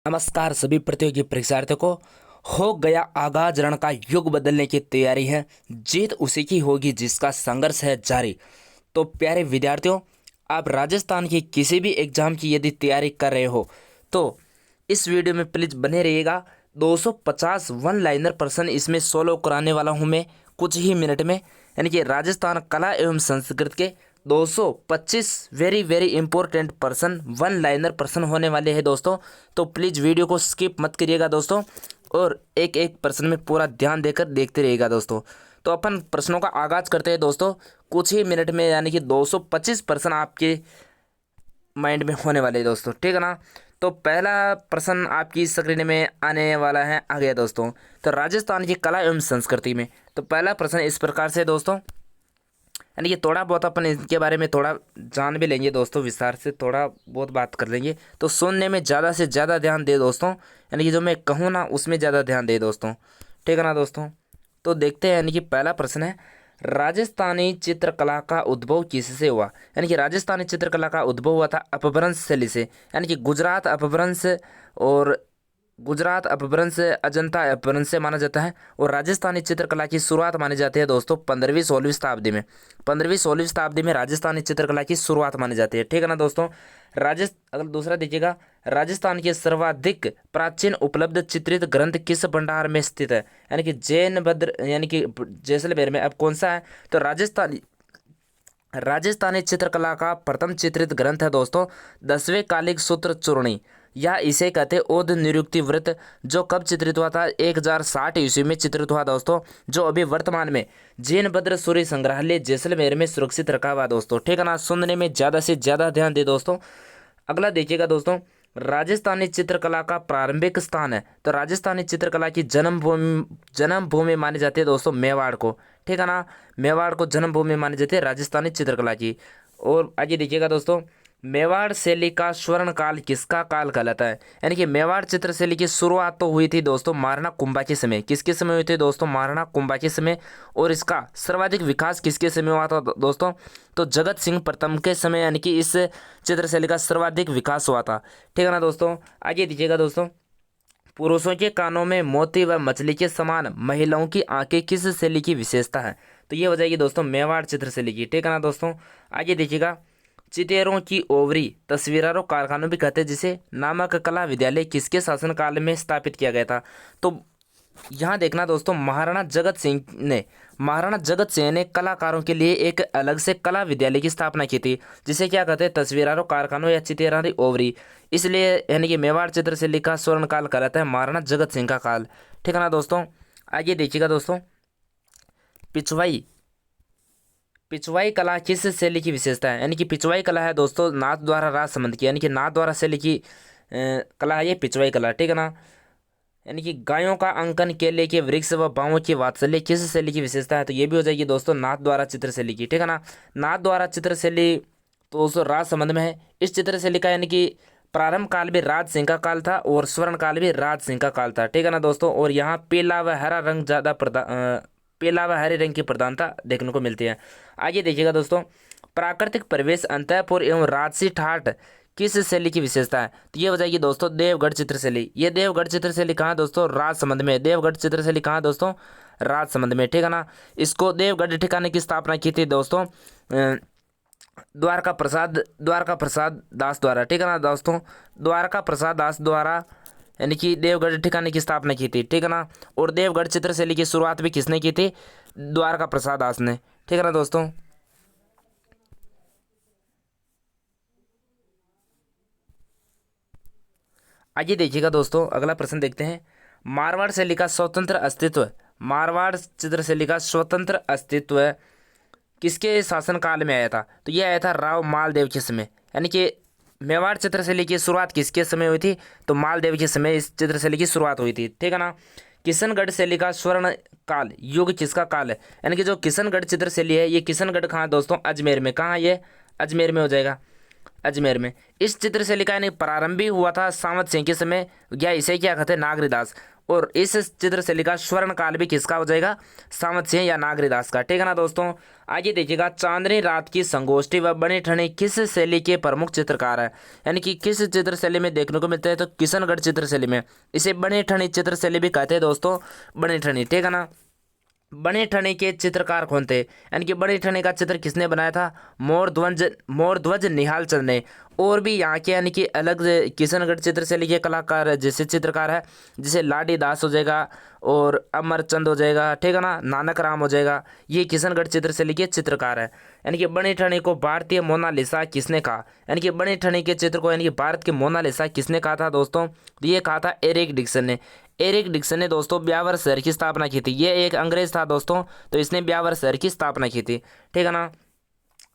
नमस्कार सभी प्रतियोगी परीक्षार्थियों को। हो गया आगाज, रण का युग बदलने की तैयारी है, जीत उसी की होगी जिसका संघर्ष है जारी। तो प्यारे विद्यार्थियों, आप राजस्थान की किसी भी एग्जाम की यदि तैयारी कर रहे हो तो इस वीडियो में प्लीज बने रहिएगा। 250 वन लाइनर प्रश्न इसमें सोल्व कराने वाला हूं मैं कुछ ही मिनट में, यानी कि राजस्थान कला एवं संस्कृत के 225 very very important person one liner प्रश्न होने वाले हैं दोस्तों। तो प्लीज़ वीडियो को स्किप मत करिएगा दोस्तों, और एक एक प्रश्न में पूरा ध्यान देकर देखते रहिएगा दोस्तों। तो अपन प्रश्नों का आगाज करते हैं दोस्तों कुछ ही मिनट में, यानी कि 225 प्रश्न आपके माइंड में होने वाले हैं दोस्तों, ठीक है ना। तो पहला प्रश्न आपकी स्क्रीन में आने वाला है, आ गया दोस्तों। तो राजस्थान की कला एवं संस्कृति में तो पहला प्रश्न इस प्रकार से दोस्तों, यानी कि थोड़ा बहुत अपन इनके बारे में थोड़ा जान भी लेंगे दोस्तों, विस्तार से थोड़ा बहुत बात कर लेंगे। तो सुनने में ज़्यादा से ज़्यादा ध्यान दे दोस्तों, यानी कि जो मैं कहूँ ना उसमें ज़्यादा ध्यान दे दोस्तों, ठीक है ना दोस्तों। तो देखते हैं, यानी कि पहला प्रश्न है, राजस्थानी चित्रकला का उद्भव किससे हुआ। यानी कि राजस्थानी चित्रकला का उद्भव हुआ था अपभ्रंश शैली से, यानी कि गुजरात अपभ्रंश, और गुजरात अपभ्रंश अजंता अपभ्रंश से माना जाता है। और राजस्थानी चित्रकला की शुरुआत मानी जाती है दोस्तों 15वीं-16वीं शताब्दी में। 15वीं-16वीं शताब्दी में राजस्थानी चित्रकला की शुरुआत मानी जाती है, ठीक है ना दोस्तों। अगर दूसरा देखिएगा, राजस्थान के सर्वाधिक प्राचीन उपलब्ध चित्रित ग्रंथ किस भंडार में स्थित है। यानी कि जैन भद्र, यानी कि जैसलमेर में। अब कौन सा है, तो राजस्थानी चित्रकला का प्रथम चित्रित ग्रंथ है दोस्तों 10वें कालिक सूत्र चूर्णी, या इसे कहते ओद निरुक्ति व्रत, जो कब चित्रित हुआ था 1060 ईस्वी में चित्रित हुआ दोस्तों, जो अभी वर्तमान में जैन भद्र सूर्य संग्रहालय जैसलमेर में सुरक्षित रखा हुआ दोस्तों, ठीक है ना। सुनने में ज़्यादा से ज़्यादा ध्यान दे दोस्तों। अगला देखिएगा दोस्तों, राजस्थानी चित्रकला का प्रारंभिक स्थान है, तो राजस्थानी चित्रकला की जन्मभूमि मानी जाती है दोस्तों मेवाड़ को, ठीक है ना। मेवाड़ को जन्मभूमि मानी जाती है राजस्थानी चित्रकला की। और आगे देखिएगा दोस्तों, मेवाड़ शैली का स्वर्ण काल किसका काल कहलाता है। यानी कि मेवाड़ चित्र शैली की शुरुआत तो हुई थी दोस्तों महाराणा कुंभा के समय। किसके समय हुई थी दोस्तों, महाराणा कुंभा के समय। और इसका सर्वाधिक विकास किसके समय हुआ था दोस्तों, तो जगत सिंह प्रथम के समय, यानी कि इस चित्र शैली का सर्वाधिक विकास हुआ था, ठीक है ना दोस्तों। आगे दीजिएगा दोस्तों, पुरुषों के कानों में मोती व मछली के समान महिलाओं की आंखें किस शैली की विशेषता है। तो ये हो जाएगी दोस्तों मेवाड़ चित्र शैली की, ठीक है ना दोस्तों। आगे देखिएगा, चितेरों की ओवरी तस्वीरों कारखानों भी कहते हैं जिसे नामक कला विद्यालय किसके शासनकाल में स्थापित किया गया था। तो यहाँ देखना दोस्तों, महाराणा जगत सिंह ने कलाकारों के लिए एक अलग से कला विद्यालय की स्थापना की थी, जिसे क्या कहते हैं तस्वीरों कारखानों या चितेरारी ओवरी। इसलिए यानी कि मेवाड़ चित्र से लिखा स्वर्ण काल कहलाता है महाराणा जगत सिंह का काल, ठीक है ना दोस्तों। आगे देखिएगा दोस्तों, पिछवाई पिछवाई कला किस शैली की विशेषता है। यानी कि पिछवाई कला है दोस्तों नाथ द्वारा राज संबंध की, यानी कि नाथ द्वारा शैली की कला है ये पिछवाई कला, ठीक है ना। यानी कि गायों का अंकन, केले के वृक्ष व बावों की वात्सल्य किस शैली की विशेषता है। तो ये भी हो जाएगी दोस्तों नाथ द्वारा चित्र शैली की, ठीक है ना। नाथ द्वारा चित्र शैली तो दोस्तों राज संबंध में है। इस चित्र शैली का यानी कि प्रारंभ काल भी राज सिंह का काल था और स्वर्ण काल भी राज सिंह का काल था, ठीक है ना दोस्तों। और यहाँ पीला व हरा रंग ज़्यादा पीला व हरे रंग की प्रधानता देखने को मिलती है। आगे देखिएगा दोस्तों, प्राकृतिक परिवेश अंतःपुर एवं राजसी ठाठ किस शैली की विशेषता है। तो ये हो जाएगी दोस्तों देवगढ़ चित्र शैली। ये देवगढ़ चित्र शैली कहाँ दोस्तों, राजसमंद में। देवगढ़ चित्र शैली कहाँ दोस्तों, राजसमंद में, ठीक है ना। इसको देवगढ़ ठिकाने की स्थापना की थी दोस्तों द्वारका प्रसाद दास द्वारा, ठीक है ना दोस्तों। द्वारका प्रसाद दास द्वारा यानी कि देवगढ़ ठिकाने की स्थापना की थी, ठीक है ना। और देवगढ़ चित्र शैली की शुरुआत भी किसने की थी, द्वारका प्रसाद दास ने, ठीक है ना दोस्तों। आइए देखिएगा दोस्तों, अगला प्रश्न देखते हैं, मारवाड़ शैली का स्वतंत्र अस्तित्व, मारवाड़ चित्र शैली का स्वतंत्र अस्तित्व किसके शासनकाल में आया था। तो ये आया था राव मालदेव के समय। यानी कि मेवाड़ चित्र शैली की शुरुआत किसके समय हुई थी, तो मालदेव के समय इस चित्र शैली की शुरुआत हुई थी, ठीक है ना। किशनगढ़ शैली का स्वर्ण काल युग किसका काल है। यानी कि जो किशनगढ़ चित्र शैली है, ये किशनगढ़ कहाँ दोस्तों, अजमेर में। कहाँ ये, अजमेर में हो जाएगा, अजमेर में। इस चित्र शैली का यानी प्रारंभ भी हुआ था सावंत सिंह के समय, या इसे क्या कहते हैं नागरीदास। और इस चित्रशैली का स्वर्ण काल भी किसका हो जाएगा, सामंत सिंह या नागरीदास का। ठीक है ना दोस्तों। आगे देखिएगा, चांदनी रात की संगोष्ठी व बनी ठनी किस शैली के प्रमुख चित्रकार है, यानी कि किस चित्रशैली में देखने को मिलते हैं, तो किशनगढ़ चित्रशैली में। इसे बनी ठनी चित्रशैली भी कहते हैं दोस्तों, बनी ठनी। ठीक है ना। बने ठने के चित्रकार कौन थे, यानी कि बने ठने का चित्र किसने बनाया था, मोरध्वज निहाल चंद ने। और भी यहाँ के यानी कि अलग किशनगढ़ चित्रशैली के कलाकार जैसे चित्रकार है, जैसे लाडी दास हो जाएगा और अमरचंद हो जाएगा। ठीक है ना, नानक राम हो जाएगा, ये किशनगढ़ चित्रशैली के चित्रकार है। यानी कि बने ठने को भारतीय मोनालिसा किसने कहा, यानी कि बने ठने के चित्र को यानी कि भारत के मोनालिसा किसने कहा था दोस्तों, तो ये कहा था एरिक डिक्सन ने। एरिक डिक्सन ने दोस्तों ब्यावर शहर की स्थापना की थी। ये एक अंग्रेज था दोस्तों, तो इसने ब्यावर शहर की स्थापना की थी। ठीक है ना।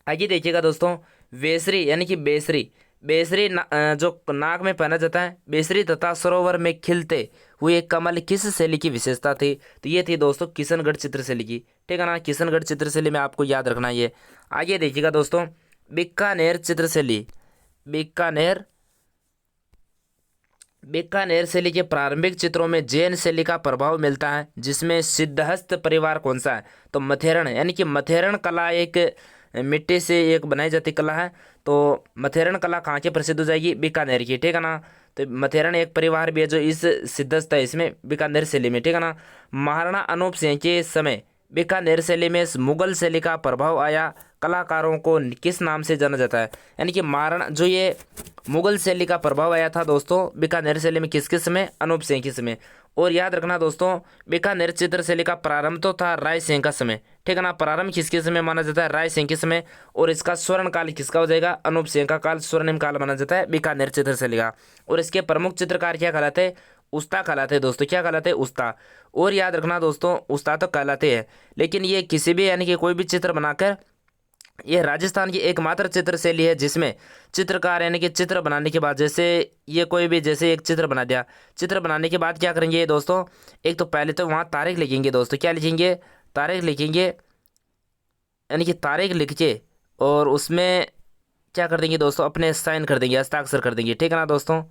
आगे देखिएगा दोस्तों, बेसरी यानी कि बेसरी, बेसरी जो नाक में पहना जाता है, बेसरी तथा सरोवर में खिलते हुए कमल किस शैली की विशेषता थी, तो ये थी दोस्तों किशनगढ़ चित्रशैली की। ठीक है ना, किशनगढ़ चित्रशैली में आपको याद रखना ये। आगे देखिएगा दोस्तों, बीकानेर चित्रशैली, बीकानेर बीकानेर शैली के प्रारंभिक चित्रों में जैन शैली का प्रभाव मिलता है, जिसमें सिद्धहस्त परिवार कौन सा है, तो मथेरण, यानी कि मथेरण कला एक मिट्टी से एक बनाई जाती कला है। तो मथेरण कला कहाँ की प्रसिद्ध हो जाएगी, बीकानेर की। ठीक है ना। तो मथेरण एक परिवार भी है जो इस सिद्धहस्त है इसमें बीकानेर शैली में। ठीक है ना। महाराणा अनूप सिंह के समय बीकानेर शैली में मुगल शैली का प्रभाव आया, कलाकारों को किस नाम से जाना जाता है, यानी कि महाराणा जो ये मुगल शैली का प्रभाव आया था दोस्तों बीकानेर शैली में, किसके समय, अनूप सिंह के समय। और याद रखना दोस्तों, बीकानेर चित्रशैली का प्रारंभ तो था राय सिंह का समय। ठीक है ना, प्रारंभ किसके समय माना जाता है, राय सिंह के समय। और इसका स्वर्ण काल किसका हो जाएगा, अनूप सिंह का काल स्वर्णिम काल माना जाता है बीकानेर चित्रशैली का। और इसके प्रमुख चित्रकार क्या कहलाते हैं, उस्ता कहलाते हैं दोस्तों, क्या कहलाते हैं, उस्ता। और याद रखना दोस्तों, उस्ता तो कहलाते हैं, लेकिन ये किसी भी यानी कि कोई भी चित्र बनाकर, यह राजस्थान की एकमात्र चित्रशैली है जिसमें चित्रकार यानी कि चित्र बनाने के बाद, जैसे ये कोई भी जैसे एक चित्र बना दिया, चित्र बनाने के बाद क्या करेंगे दोस्तों, एक तो पहले तो वहाँ तारीख लिखेंगे दोस्तों, क्या लिखेंगे, तारीख लिखेंगे, यानी कि तारीख लिख के और उसमें क्या कर देंगे दोस्तों, अपने साइन कर देंगे, हस्ताक्षर कर देंगे। ठीक है ना दोस्तों,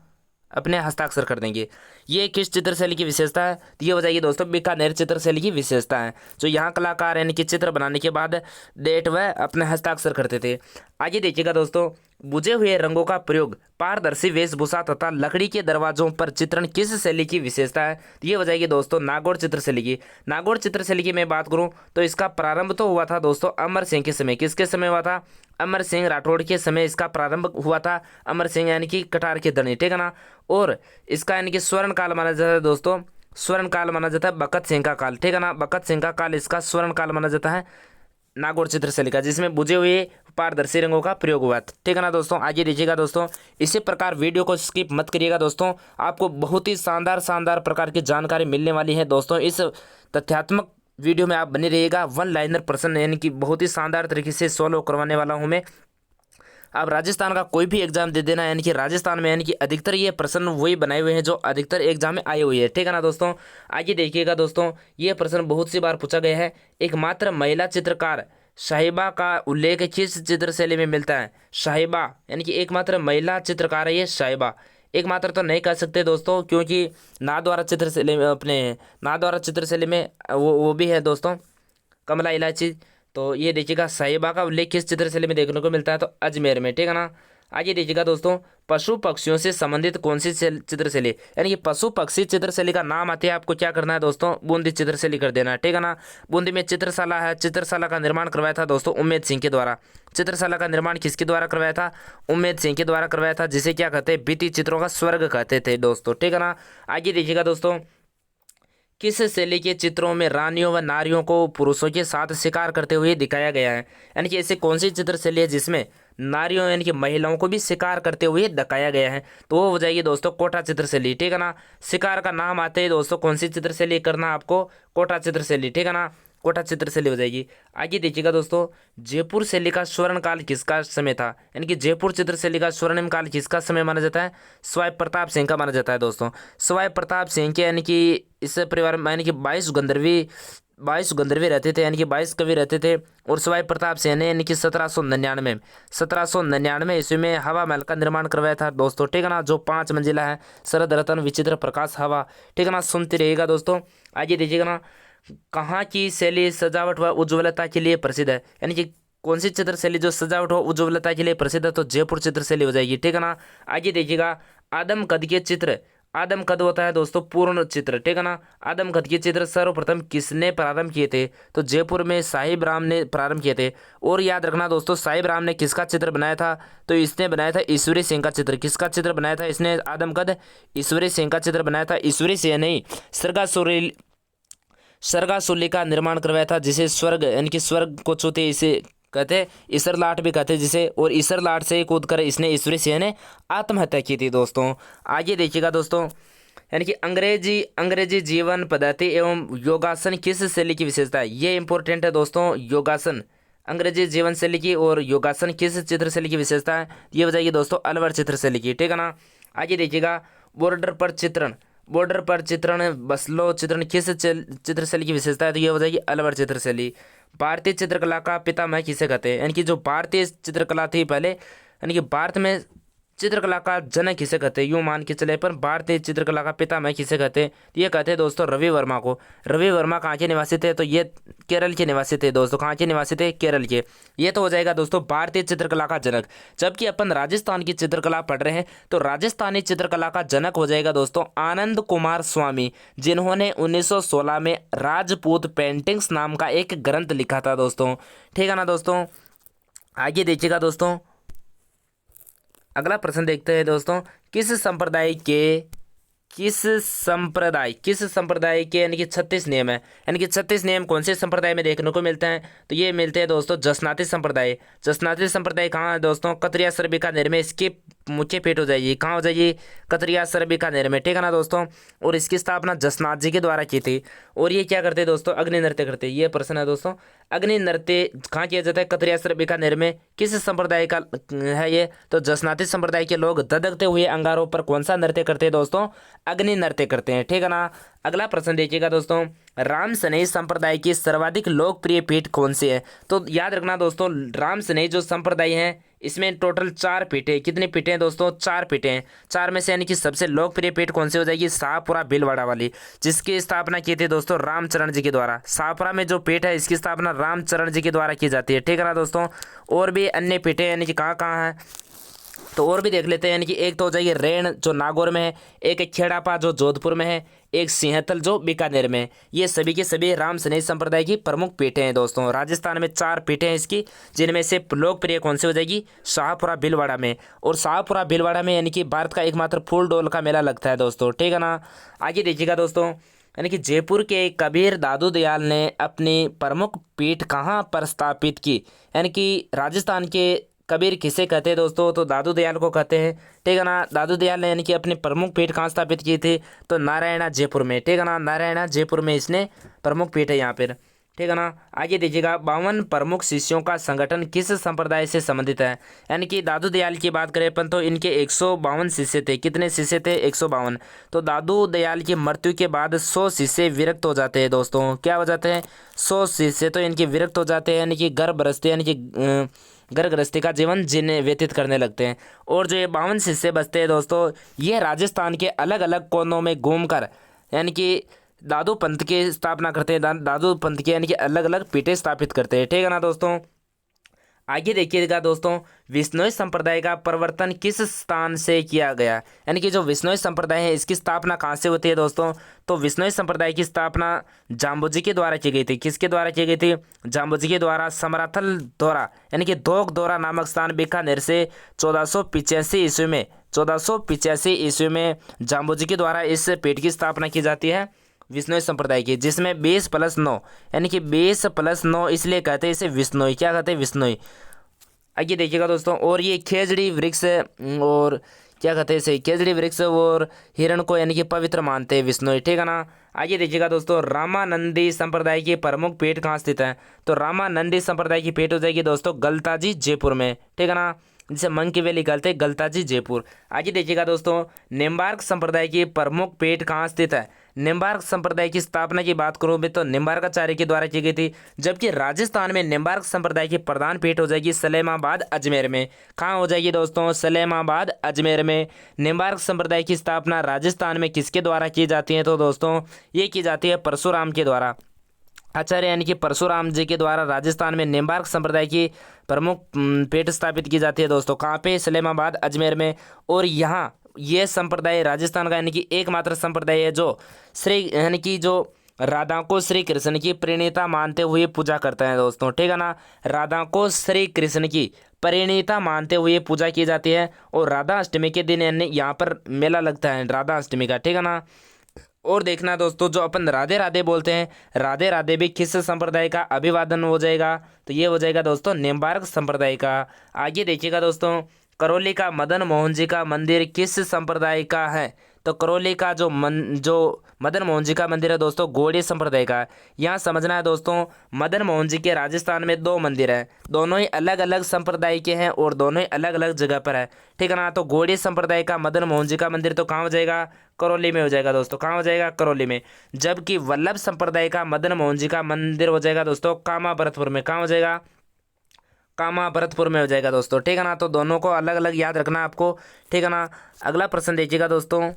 अपने हस्ताक्षर कर देंगे। ये किस चित्रशैली की विशेषता है, तो ये हो जाएगी दोस्तों बीकानेर चित्रशैली की विशेषता है, जो यहाँ कलाकार यानी कि चित्र बनाने के बाद डेट व अपने हस्ताक्षर करते थे। आगे देखिएगा दोस्तों, बुझे हुए रंगों का प्रयोग, पारदर्शी वेशभूषा तथा लकड़ी के दरवाजों पर चित्रण किस शैली की विशेषता है, तो ये हो जाएगी दोस्तों नागौर चित्रशैली की। नागौर चित्रशैली की मैं बात करूं तो इसका प्रारंभ तो हुआ था दोस्तों अमर सिंह के समय। किसके समय हुआ था, अमर सिंह राठौड़ के समय इसका प्रारंभ हुआ था। अमर सिंह यानी कि कटार के धनी। ठीक है ना। और इसका यानी कि स्वर्ण काल माना जाता है दोस्तों, स्वर्ण काल माना जाता है बखत सिंह का काल। ठीक है ना, बखत सिंह का काल इसका स्वर्ण काल माना जाता है नागौर चित्रशैली का, जिसमें बुझे हुए पारदर्शी रंगों का प्रयोग हुआ। ठीक है ना दोस्तों। आगे देखिएगा दोस्तों, इसी प्रकार वीडियो को स्किप मत करिएगा दोस्तों, आपको बहुत ही शानदार शानदार प्रकार की जानकारी मिलने वाली है दोस्तों। इस तथ्यात्मक वीडियो में आप बने रहिएगा। वन लाइनर प्रश्न यानी कि बहुत ही शानदार तरीके से सॉल्व करवाने वाला हूं मैं। आप राजस्थान का कोई भी एग्जाम दे देना, यानी कि राजस्थान में यानी कि अधिकतर ये प्रश्न वही बनाए हुए हैं जो अधिकतर एग्जाम में आए हुए हैं। ठीक है ना दोस्तों। आगे देखिएगा दोस्तों, ये प्रश्न बहुत सी बार पूछा गया है, एकमात्र महिला चित्रकार साहिबा का उल्लेख किस चित्रशैली में मिलता है, साहिबा यानी कि एकमात्र महिला चित्रकार है ये साहिबा। एकमात्र तो नहीं कह सकते दोस्तों, क्योंकि नाथद्वारा चित्रशैली में, अपने नाथद्वारा चित्रशैली में वो भी है दोस्तों कमला इलायची। तो ये देखिएगा साहिबा का उल्लेख किस चित्रशैली में देखने को मिलता है, तो अजमेर में। ठीक है ना। आगे देखिएगा दोस्तों, पशु पक्षियों से संबंधित कौन सी चित्रशैली, यानी कि पशु पक्षी चित्रशैली का नाम आते हैं, आपको क्या करना है दोस्तों, बूंदी चित्रशैली कर देना है। ठीक है ना। बूंदी में चित्रशाला है, चित्रशाला का निर्माण करवाया था दोस्तों उम्मेद सिंह के द्वारा। चित्रशाला का निर्माण किसके द्वारा करवाया था, उम्मेद सिंह के द्वारा करवाया था, जिसे क्या कहते हैं, बीती चित्रों का स्वर्ग कहते थे दोस्तों। ठीक है ना। आगे देखिएगा दोस्तों, किस शैली के चित्रों में रानियों व नारियों को पुरुषों के साथ शिकार करते हुए दिखाया गया है, यानी कि ऐसे कौन सी चित्रशैली है जिसमें नारियों यानी कि महिलाओं को भी शिकार करते हुए दिखाया गया है, तो वो हो जाएगी दोस्तों कोटा चित्रशैली। ठीक है ना। शिकार का नाम आते हैं दोस्तों कौन सी चित्रशैली करना आपको, कोटा चित्रशैली। ठीक है ना, कोटा चित्रशैली हो जाएगी। आगे देखिएगा दोस्तों, जयपुर शैली का स्वर्ण काल किसका समय था, यानी कि जयपुर चित्रशैली का स्वर्णिम काल किसका समय माना जाता है, सवाई प्रताप सिंह का माना जाता है दोस्तों। सवाई प्रताप सिंह के यानी कि इस परिवार में यानी कि 22 गंधर्वी 22 गंधर्वी रहते थे, यानी कि 22 कवि रहते थे। और शिवाजी प्रताप सिंह ने यानी कि 1799 ईस्वी में हवा महल का निर्माण करवाया था दोस्तों, ठीक है ना, जो 5 मंजिला है। शरद रतन विचित्र प्रकाश हवा, ठीक है ना, सुनते रहिएगा दोस्तों। आइए देखिएगा ना, कहाँ की शैली सजावट व उज्ज्वलता के लिए प्रसिद्ध है, यानी कि कौन सी चित्र शैली जो सजावट व उज्ज्वलता के लिए प्रसिद्ध है, तो जयपुर चित्र शैली हो जाएगी, ठीक है ना। आइए देखिएगा, आदम कद के चित्र, आदम कद होता है दोस्तों पूर्ण चित्र, ठीक है ना। आदम कद के चित्र सर्वप्रथम किसने प्रारंभ किए थे, तो जयपुर में साहिब राम ने प्रारंभ किए थे। और याद रखना दोस्तों, साहिब राम ने किसका चित्र बनाया था, तो इसने बनाया था ईश्वरी सिंह का चित्र। किसका चित्र बनाया था इसने, आदम कद, ईश्वरी सिंह का चित्र बनाया था। ईश्वरी सिंह नहीं, सरगासुली का निर्माण करवाया था, जिसे स्वर्ग यानी कि स्वर्ग को छूते इसे कहते हैं, ईसर लाट भी कहते हैं जिसे। और ईसर लाट से कूद कर इसने ईश्वरी सिंह ने आत्महत्या की थी दोस्तों। आगे देखिएगा दोस्तों, यानी कि अंग्रेजी जीवन पद्धति एवं योगासन किस शैली की विशेषता है, ये इंपॉर्टेंट है दोस्तों। योगासन, अंग्रेजी जीवन शैली की और योगासन किस चित्र शैली की विशेषता है, ये हो जाएगी दोस्तों अलवर चित्र शैली की, ठीक है ना। आगे देखिएगा, बॉर्डर पर चित्रण बसलो चित्रण किस चित्र शैली की विशेषता है, तो ये हो जाएगी अलवर चित्र शैली। भारतीय चित्रकला का पितामह किसे कहते हैं, यानी कि जो भारतीय चित्रकला थी पहले, यानी कि भारत में चित्रकला का जनक किसे कहते हैं, यूँ मान के चले, पर भारतीय चित्रकला का पितामह किसे कहते हैं, तो ये कहते हैं दोस्तों रवि वर्मा को। रवि वर्मा कहाँ के निवासी थे, तो ये केरल के निवासी थे दोस्तों। कहाँ के निवासी थे, केरल के। ये तो हो जाएगा दोस्तों भारतीय चित्रकला का जनक। जबकि अपन राजस्थान की चित्रकला पढ़ रहे हैं, तो राजस्थानी चित्रकला का जनक हो जाएगा दोस्तों आनंद कुमार स्वामी, जिन्होंने 1916 में राजपूत पेंटिंग्स नाम का एक ग्रंथ लिखा था दोस्तों, ठीक है ना दोस्तों। आगे देखिएगा दोस्तों, अगला प्रश्न देखते हैं दोस्तों, किस संप्रदाय के यानी कि 36 नियम है, यानी कि 36 नियम कौन से संप्रदाय में देखने को मिलते हैं, तो ये मिलते हैं दोस्तों जसनाती संप्रदाय। जसनाती संप्रदाय कहाँ है दोस्तों, कतरिया सर बीकानेर में इसकी मुख्य पीठ हो जाएगी। कहाँ हो जाएगी, कतरिया सर बीकानेर में, ठीक है ना दोस्तों। और इसकी स्थापना जसनाथ जी के द्वारा की थी। और ये क्या करते हैं दोस्तों, अग्नि नृत्य करते हैं। ये प्रश्न है दोस्तों, अग्नि नृत्य कहाँ किया जाता है, कतरिया सर बीकानेर में। किस संप्रदाय का है ये, तो जसनाती संप्रदाय के लोग धधकते हुए अंगारों पर कौन सा नृत्य करते हैं दोस्तों, अग्नि नृत्य करते हैं, ठीक है ना। अगला प्रश्न देखिएगा दोस्तों, राम सनेही संप्रदाय की सर्वाधिक लोकप्रिय पीठ कौन सी है, तो याद रखना दोस्तों, राम सनेही जो संप्रदाय है इसमें टोटल 4 पीठें, कितनी पीठें दोस्तों, 4 पीठें। 4 में से यानी कि सबसे लोकप्रिय पीठ कौन सी हो जाएगी, शाहपुरा भीलवाड़ा वाली, जिसकी स्थापना की थी दोस्तों रामचरण जी के द्वारा। शाहपुरा में जो पीठ है इसकी स्थापना रामचरण जी के द्वारा की जाती है, ठीक है ना दोस्तों। और भी अन्य पीठें यानी कि कहाँ कहाँ है, तो और भी देख लेते हैं। यानी कि एक तो हो जाएगी रेण जो नागौर में है, एक खेड़ापा जो जोधपुर में है, एक सिंहतल जो बीकानेर में है। ये सभी के सभी राम सनेही संप्रदाय की प्रमुख पीठें हैं दोस्तों। राजस्थान में 4 पीठें हैं इसकी, जिनमें से लोकप्रिय कौन सी हो जाएगी, शाहपुरा भीलवाड़ा में। और शाहपुरा भीलवाड़ा में यानी कि भारत का एकमात्र फूल डोल का मेला लगता है दोस्तों, ठीक है ना। आगे देखिएगा दोस्तों, यानी कि जयपुर के कबीर दादू दयाल ने अपनी प्रमुख पीठ कहाँ पर स्थापित की, यानी कि राजस्थान के कबीर किसे कहते हैं दोस्तों, तो दादू दयाल को कहते हैं, ठीक है ना। दादू दयाल ने यानी कि अपनी प्रमुख पीठ कहाँ स्थापित की थी, तो नारायणा जयपुर में, ठीक है ना। नारायणा जयपुर में इसने प्रमुख पीठ है यहाँ पर, ठीक है ना। आगे देखिएगा, 52 प्रमुख शिष्यों का संगठन किस संप्रदाय से संबंधित है, यानी कि दादू दयाल की बात करें अपन तो इनके 152 शिष्य थे। कितने शिष्य थे, 152। तो दादू दयाल की मृत्यु के बाद 100 शिष्य विरक्त हो जाते हैं दोस्तों। क्या हो जाते हैं, 100 शिष्य तो इनके विरक्त हो जाते हैं, यानी कि घर गृहस्थी यानी कि घर गृहस्थी का जीवन जीने व्यतीत करने लगते हैं। और जो ये 52 शिष्य बचते हैं दोस्तों, ये राजस्थान के अलग अलग कोनों में घूमकर यानी कि दादू पंथ की स्थापना करते हैं। दादू पंथ के यानी कि अलग अलग पीठें स्थापित करते हैं, ठीक है ना दोस्तों। आगे देखिएगा दोस्तों, विश्नोई संप्रदाय का प्रवर्तन किस स्थान से किया गया, यानी कि जो विश्नोई संप्रदाय है इसकी स्थापना कहाँ से होती है दोस्तों, तो विश्नोई संप्रदाय की स्थापना जाम्बोजी के द्वारा की गई थी। किसके द्वारा की गई थी, जाम्बोजी के द्वारा। समराथल दौरा यानी कि दोग दौरा नामक स्थान बीकानेर से 1485 ईस्वी में 1485 ईस्वी में जाम्बोजी के द्वारा इस पीठ की स्थापना की जाती है विश्नोई संप्रदाय की, जिसमें 20+9 यानी कि 20+9 इसलिए कहते हैं इसे विश्नोई। क्या कहते हैं, विश्नोई। आगे देखिएगा दोस्तों, और ये खेजड़ी वृक्ष और क्या कहते हैं इसे, खेजड़ी वृक्ष और हिरण को यानी कि पवित्र मानते हैं विश्नोई, ठीक है ना। आगे देखिएगा दोस्तों, रामानंदी संप्रदाय की प्रमुख पीठ कहाँ स्थित है, तो रामानंदी संप्रदाय की पीठ हो जाएगी दोस्तों गलताजी जयपुर में, ठीक है ना। जैसे मंग की वैली गलते गलताजी जयपुर। आगे देखिएगा दोस्तों, निम्बार्क संप्रदाय की प्रमुख पीठ कहाँ स्थित है। निम्बार्क संप्रदाय की स्थापना की बात करूँ मैं तो निम्बार्काचार्य के द्वारा की गई थी, जबकि राजस्थान में निम्बार्क संप्रदाय की प्रधान पीठ हो जाएगी सलेमाबाद अजमेर में। कहाँ हो जाएगी दोस्तों, सलेमाबाद अजमेर में। निम्बार्क संप्रदाय की स्थापना राजस्थान में किसके द्वारा की जाती है, तो दोस्तों ये की जाती है परशुराम के द्वारा। आचार्य यानी कि परशुराम जी के द्वारा राजस्थान में निम्बार्क संप्रदाय की प्रमुख पीठ स्थापित की जाती है दोस्तों। कहाँ पे, सलेमाबाद अजमेर में। और यहाँ ये संप्रदाय राजस्थान का यानी कि एकमात्र संप्रदाय है जो श्री यानी कि जो राधा को श्री कृष्ण की प्रणीता मानते हुए पूजा करते हैं दोस्तों, ठीक है ना। राधा को श्री कृष्ण की परिणीता मानते हुए पूजा की जाती है। और राधा अष्टमी के दिन यानी यहाँ पर मेला लगता है राधा अष्टमी का, ठीक है ना। और देखना दोस्तों, जो अपन राधे राधे बोलते हैं, राधे राधे भी किस संप्रदाय का अभिवादन हो जाएगा, तो ये हो जाएगा दोस्तों निम्बार्क संप्रदाय का। आगे देखिएगा दोस्तों, करौली का मदन मोहन जी का मंदिर किस संप्रदाय का है, तो करौली का जो मदन मोहन जी का मंदिर है दोस्तों गौड़ीय संप्रदाय का है। यहाँ समझना है दोस्तों, मदन मोहन जी के राजस्थान में दो मंदिर हैं, दोनों ही अलग अलग संप्रदाय के हैं और दोनों ही अलग अलग जगह पर है, ठीक है ना। तो गौड़ीय संप्रदाय का मदन मोहन जी का मंदिर तो कहाँ हो जाएगा, करौली में हो जाएगा दोस्तों। कहाँ हो जाएगा, करौली में। जबकि वल्लभ संप्रदाय का मदन मोहन जी का मंदिर हो जाएगा दोस्तों कामा भरतपुर में। कहाँ हो जाएगा, कामा भरतपुर में हो जाएगा दोस्तों, ठीक है ना। तो दोनों को अलग अलग याद रखना आपको, ठीक है ना। अगला प्रश्न देखिएगा दोस्तों,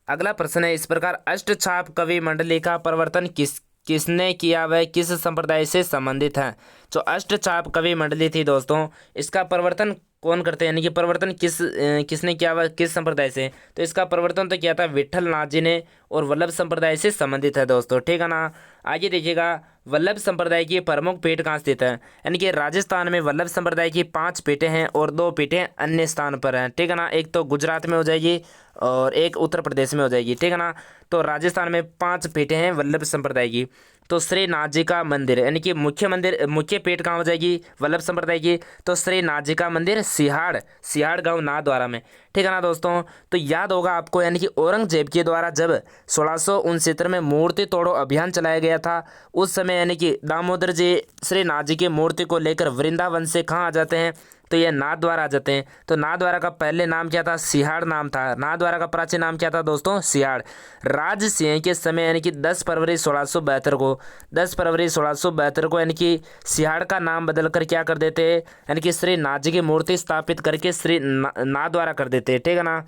अगला प्रश्न है इस प्रकार, अष्टछाप कवि मंडली का प्रवर्तन किसने किया, वह किस संप्रदाय से संबंधित है। जो अष्टछाप कवि मंडली थी दोस्तों, इसका प्रवर्तन कौन करते हैं, यानी कि प्रवर्तन किसने किया, वह किस संप्रदाय से, तो इसका प्रवर्तन तो किया था विठल नाथ जी ने और वल्लभ संप्रदाय से संबंधित है दोस्तों, ठीक है ना। आगे देखिएगा, वल्लभ संप्रदाय की प्रमुख पीठ कहाँ स्थित है, यानी कि राजस्थान में वल्लभ संप्रदाय की 5 पीठें हैं और 2 पीठें अन्य स्थान पर हैं, ठीक है ना। एक तो गुजरात में हो जाएगी और एक उत्तर प्रदेश में हो जाएगी, ठीक है ना। तो राजस्थान में 5 पीठें हैं वल्लभ संप्रदाय की। तो श्री नाथ जी का मंदिर यानी कि मुख्य पीठ कहाँ हो जाएगी वल्लभ संप्रदाय की, तो श्री नाथ जी का मंदिर सिहाड़ गांव नाथद्वारा में, ठीक है ना दोस्तों। तो याद होगा आपको, यानी कि औरंगजेब के द्वारा जब 1669 में मूर्ति तोड़ो अभियान चलाया गया था, उस समय यानी कि दामोदर जी श्री नाथ जी की मूर्ति को लेकर वृंदावन से कहाँ आ जाते हैं, तो ये नाथद्वारा आ जाते हैं। तो नाथद्वारा का पहले नाम क्या था, सिहाड़ नाम था। नाथद्वारा का प्राचीन नाम क्या था दोस्तों, सिहाड़। राज सिंह के समय यानी कि 10 फरवरी 1672 को यानी कि सिहाड़ का नाम बदल कर क्या कर देते हैं, यानी कि श्री नाथ जी की मूर्ति स्थापित करके श्री नाथद्वारा कर देते हैं, ठीक है ना।